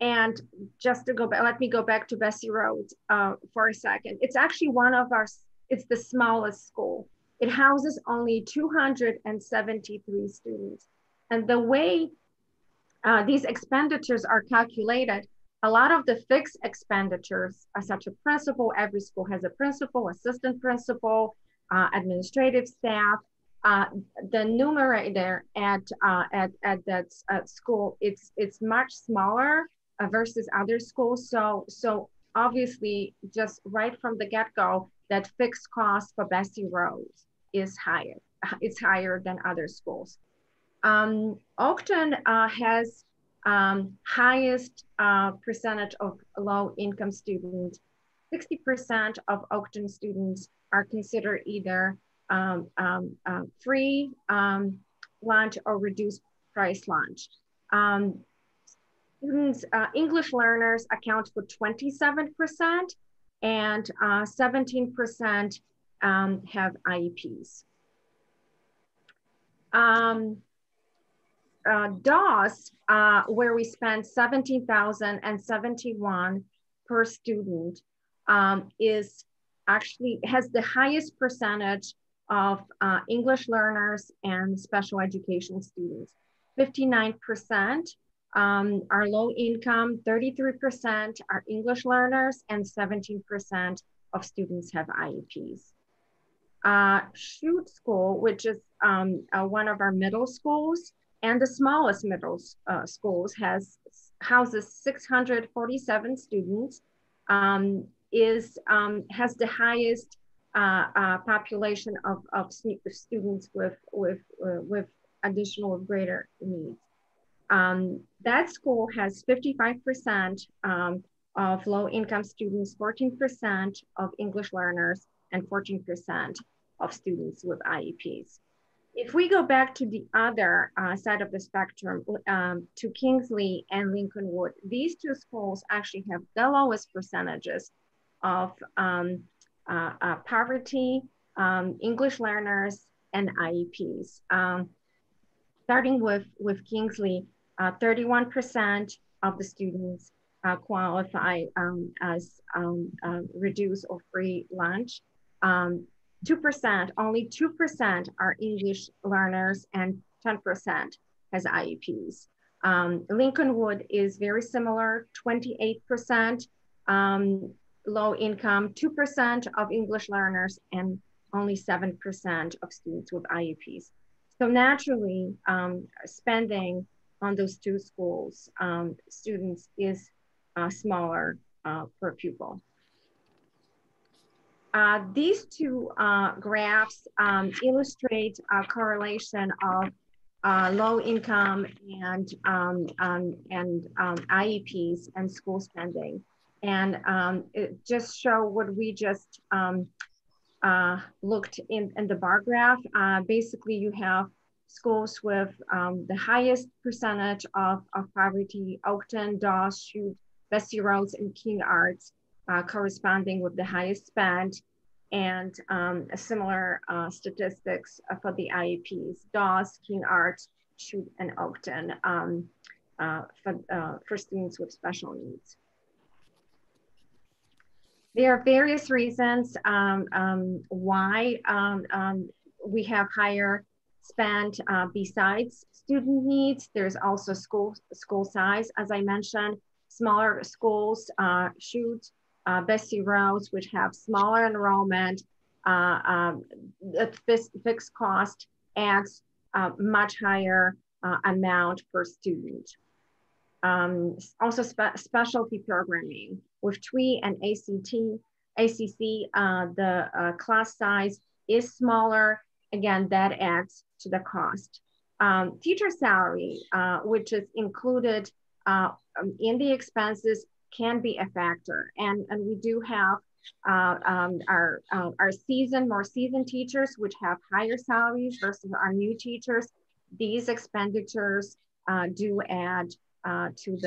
and just to go back, let me go back to Bessie Rhodes for a second. It's actually it's the smallest school. It houses only 273 students. And the way these expenditures are calculated, a lot of the fixed expenditures are such a principal. Every school has a principal, assistant principal, administrative staff. The numerator at that school, it's much smaller versus other schools. So obviously, just right from the get-go, that fixed cost for Bessie Rhodes is higher. It's higher than other schools. Oakton has highest percentage of low-income students. 60% of Oakton students are considered either free lunch or reduced price lunch. Students, English learners account for 27%, and 17% have IEPs. DOS, where we spend $17,071 per student, has the highest percentage of English learners and special education students. 59% are low income, 33% are English learners, and 17% of students have IEPs. Shute School, which is one of our middle schools and the smallest middle schools, houses 647 students, has the highest population of students with additional greater needs. That school has 55% of low-income students, 14% of English learners, and 14% of students with IEPs. If we go back to the other side of the spectrum, to Kingsley and Lincolnwood, these two schools actually have the lowest percentages of poverty, English learners, and IEPs. Starting with Kingsley, 31% of the students qualify as reduced or free lunch. 2%, only 2% are English learners, and 10% has IEPs. Lincolnwood is very similar, 28%, low income, 2% of English learners, and only 7% of students with IEPs. So naturally, spending on those two schools, students is smaller per pupil. These two graphs illustrate a correlation of low income and IEPs and school spending. And it just show what we just looked in the bar graph. Basically, you have schools with the highest percentage of poverty: Oakton, Dawes, Shute, Bessie Rhodes, and King Arts, corresponding with the highest spend, and similar statistics for the IEPs: Dawes, King Arts, Shute, and Oakton for students with special needs. There are various reasons why we have higher spend besides student needs. There's also school size, as I mentioned. Smaller schools, Shute, Bessie Rhodes, which have smaller enrollment, fixed cost adds much higher amount per student. Also specialty programming with TWE and ACC, the class size is smaller. Again, that adds to the cost. Teacher salary, which is included in the expenses, can be a factor. And we do have our more seasoned teachers, which have higher salaries versus our new teachers. These expenditures do add to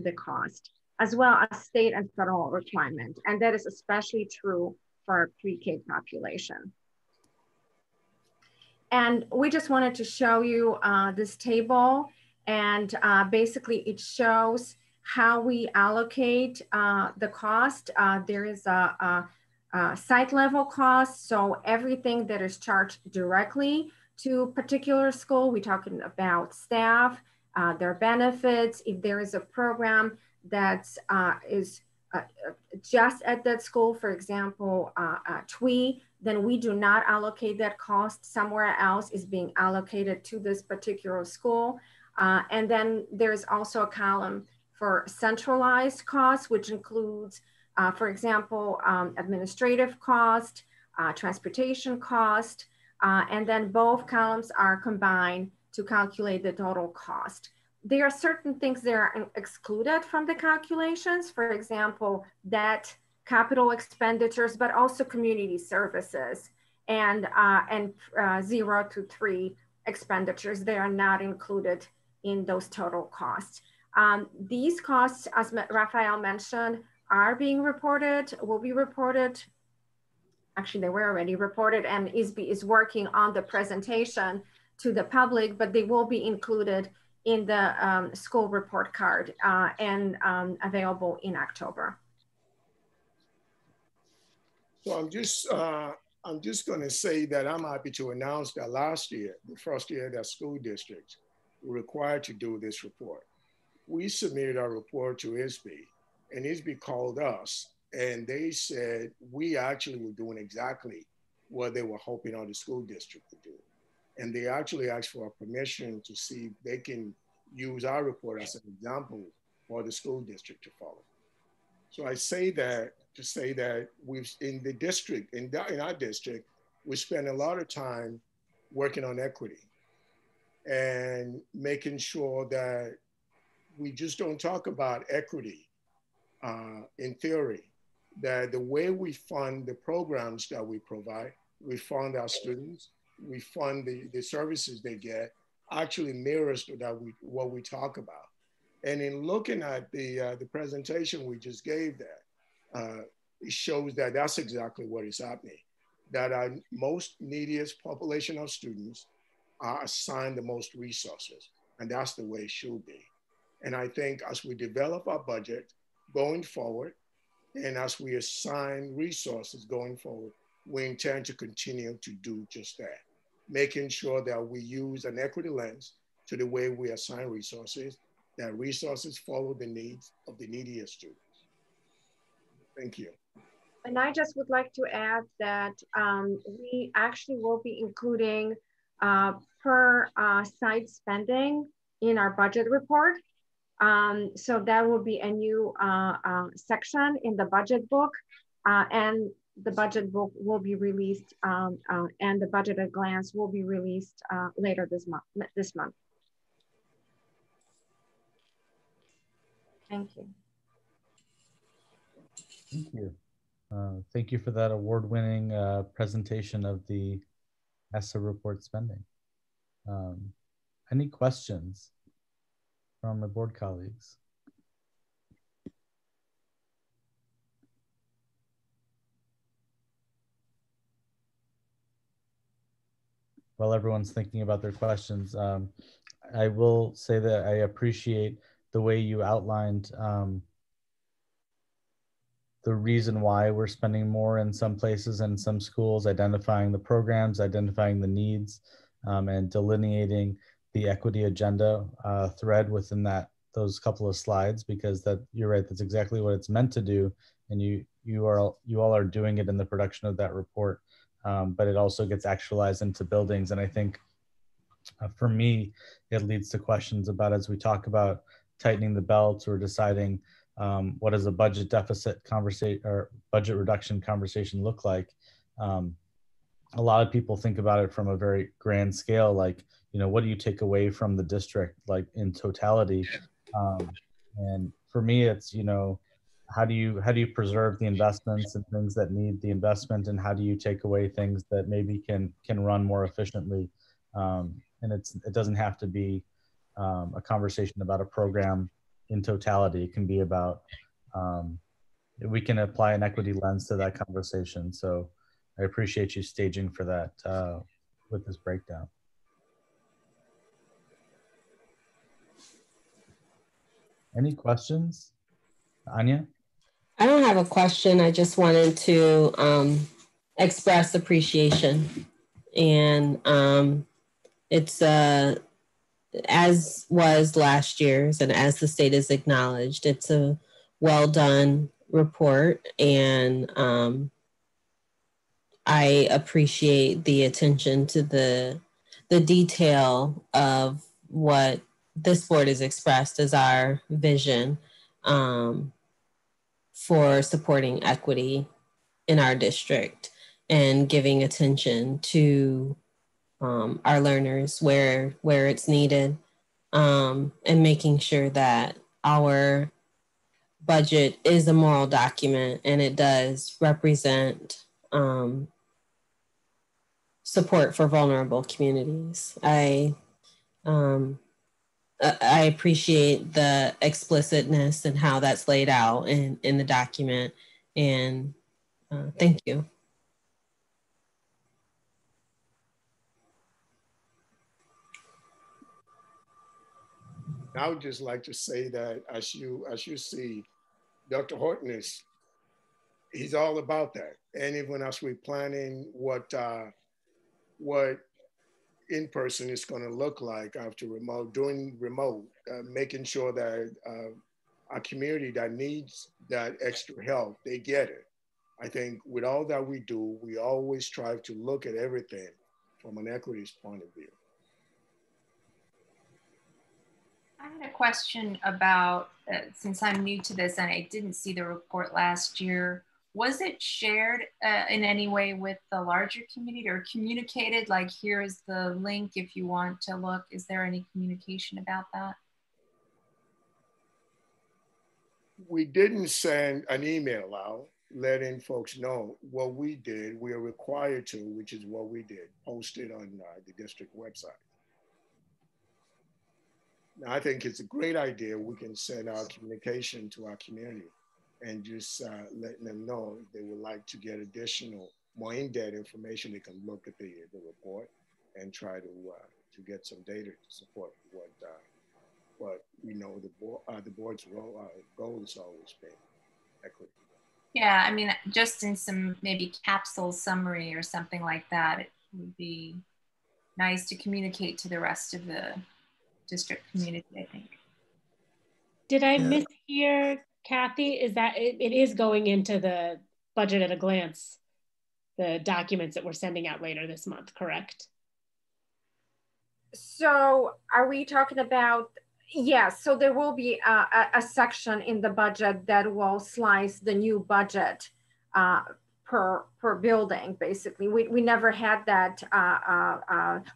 the cost, as well as state and federal requirement. And that is especially true for our pre-K population. And we just wanted to show you this table. And basically it shows how we allocate the cost. There is a site level cost. So everything that is charged directly to a particular school, we're talking about staff, their benefits. If there is a program that is just at that school, for example, TWE, then we do not allocate that cost somewhere else. Is being allocated to this particular school. And then there's also a column for centralized costs, which includes, for example, administrative cost, transportation cost, and then both columns are combined to calculate the total cost. There are certain things that are excluded from the calculations, for example, debt, capital expenditures, but also community services and 0 to 3 expenditures. They are not included in those total costs. These costs, as Raphael mentioned, are being reported, will be reported. Actually, they were already reported, and ISB is working on the presentation to the public, but they will be included in the school report card and available in October. So I'm just going to say that I'm happy to announce that last year, the first year that school districts were required to do this report, we submitted our report to ISB, and ISB called us, and they said we actually were doing exactly what they were hoping other school districts would do. And they actually asked for our permission to see if they can use our report as an example for the school district to follow. So I say that to say that we've, in the district, in our district, we spend a lot of time working on equity and making sure that we just don't talk about equity in theory, that the way we fund the programs that we provide, we fund our students, we fund the services they get, actually mirrors that what we talk about. And in looking at the presentation we just gave that, it shows that that's exactly what is happening, that our most neediest population of students are assigned the most resources, and that's the way it should be. And I think as we develop our budget going forward, and as we assign resources going forward, we intend to continue to do just that. making sure that we use an equity lens to the way we assign resources, that resources follow the needs of the neediest students. Thank you. And I just would like to add that we actually will be including per site spending in our budget report. So that will be a new section in the budget book, and the budget book will be released, and the budget at glance will be released later this month. Thank you. Thank you. Thank you for that award-winning presentation of the ESSA report spending. Any questions from my board colleagues? While everyone's thinking about their questions, I will say that I appreciate the way you outlined the reason why we're spending more in some places and some schools, identifying the programs, identifying the needs, and delineating the equity agenda thread within those couple of slides, because you're right, that's exactly what it's meant to do. And you all are doing it in the production of that report, but it also gets actualized into buildings. And I think for me, it leads to questions about, as we talk about tightening the belts or deciding what does a budget deficit conversation or budget reduction conversation look like? A lot of people think about it from a very grand scale, like, what do you take away from the district, like in totality? And for me, it's, how do you preserve the investments and things that need the investment, and how do you take away things that maybe can run more efficiently? And it doesn't have to be a conversation about a program in totality. It can be about, we can apply an equity lens to that conversation. So I appreciate you staging for that with this breakdown. Any questions? Anya? I don't have a question. I just wanted to express appreciation. And it's as was last year's, and as the state has acknowledged, it's a well done report. And I appreciate the attention to the detail of what this board has expressed as our vision for supporting equity in our district and giving attention to our learners where it's needed, and making sure that our budget is a moral document and it does represent support for vulnerable communities. I appreciate the explicitness and how that's laid out in the document, and thank you. I would just like to say that as you see, Dr. Horton he's all about that. And even as we're planning what in-person is going to look like after doing remote, making sure that our community that needs that extra help, they get it. I think with all that we do, we always strive to look at everything from an equities point of view. I had a question about, since I'm new to this and I didn't see the report last year, was it shared in any way with the larger community or communicated, like here's the link if you want to look? Is there any communication about that? We didn't send an email out letting folks know. What we did, we are required to, which is what we did, post it on the district website. Now, I think it's a great idea. We can send our communication to our community and just letting them know if they would like to get additional, more in-depth information. They can look at the report and try to get some data to support what we know the board's goal has always been equity. Yeah, I mean, just in some maybe capsule summary or something like that, it would be nice to communicate to the rest of the district community, I think. Did I mishear, Kathy? Is that it is going into the budget at a glance, the documents that we're sending out later this month, correct? So are we talking about, yes, so there will be a section in the budget that will slice the new budget per building, basically. We never had that.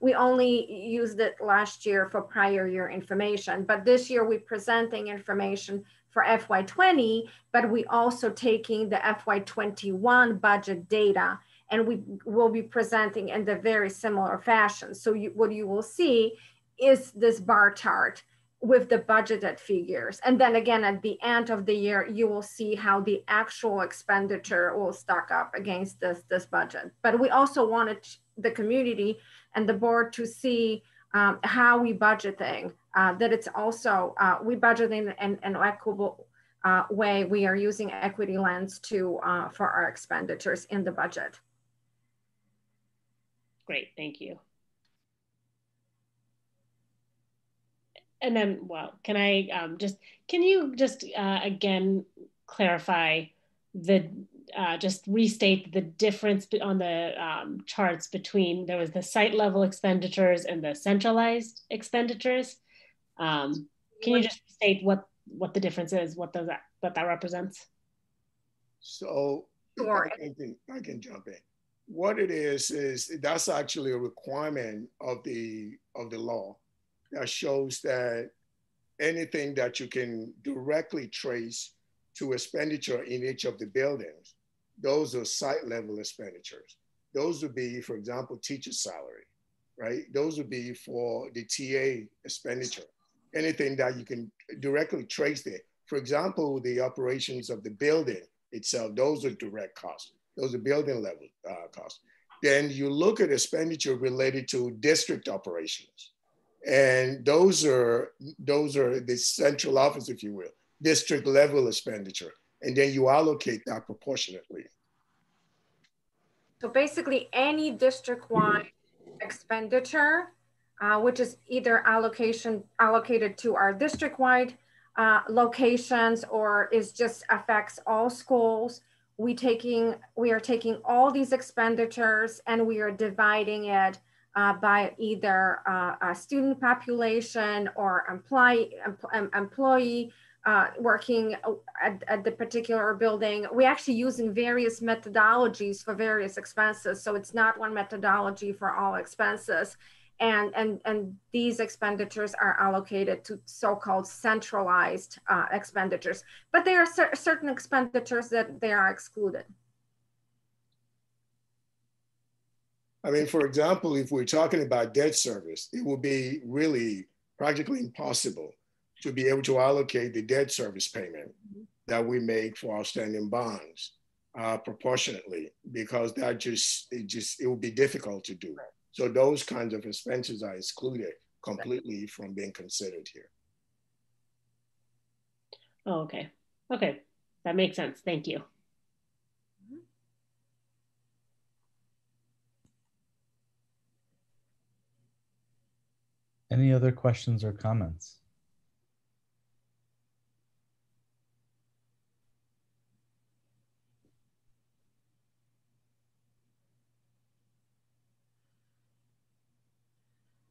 We only used it last year for prior year information, but this year we're presenting information for FY20, but we also taking the FY21 budget data, and we will be presenting in the very similar fashion. So what you will see is this bar chart with the budgeted figures. And then again, at the end of the year, you will see how the actual expenditure will stack up against this budget. But we also wanted the community and the board to see how we budgeting, that it's also, we budget in an equitable way. We are using equity lens to for our expenditures in the budget. Great, thank you. And then, well, can you just again clarify the, just restate the difference on the charts between, there was the site level expenditures and the centralized expenditures. Can you just state what the difference is, what that represents? So sure. I can jump in. What it is that's actually a requirement of the law that shows that anything that you can directly trace to expenditure in each of the buildings, those are site level expenditures. Those would be, for example, teacher salary, right? Those would be for the TA expenditure. Anything that you can directly trace there. For example, the operations of the building itself, those are direct costs. Those are building level costs. Then you look at expenditure related to district operations. And those are the central office, if you will, district level expenditure. And then you allocate that proportionately. So basically any district-wide expenditure, which is either allocated to our district-wide locations, or is just affects all schools, we are taking all these expenditures and we are dividing it by either a student population or employee working at the particular building. We're actually using various methodologies for various expenses. So it's not one methodology for all expenses. And these expenditures are allocated to so-called centralized expenditures. But there are certain expenditures that they are excluded. I mean, for example, if we're talking about debt service, it will be really practically impossible to be able to allocate the debt service payment that we make for outstanding bonds proportionately, because it will be difficult to do. So those kinds of expenses are excluded completely from being considered here. Oh, okay. Okay, that makes sense. Thank you. Any other questions or comments?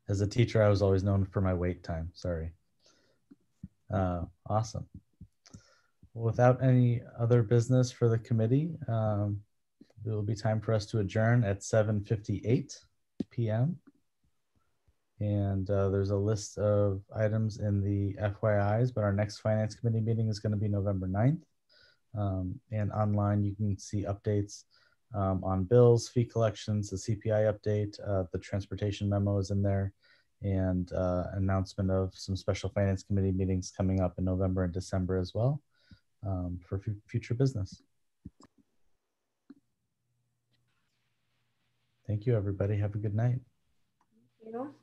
As a teacher, I was always known for my wait time. Sorry. Awesome. Without any other business for the committee, it will be time for us to adjourn at 7:58 p.m. And there's a list of items in the FYIs, but our next Finance Committee meeting is going to be November 9th. And online, you can see updates on bills, fee collections, the CPI update, the transportation memo is in there, and announcement of some special Finance Committee meetings coming up in November and December as well for future business. Thank you, everybody. Have a good night. Thank you.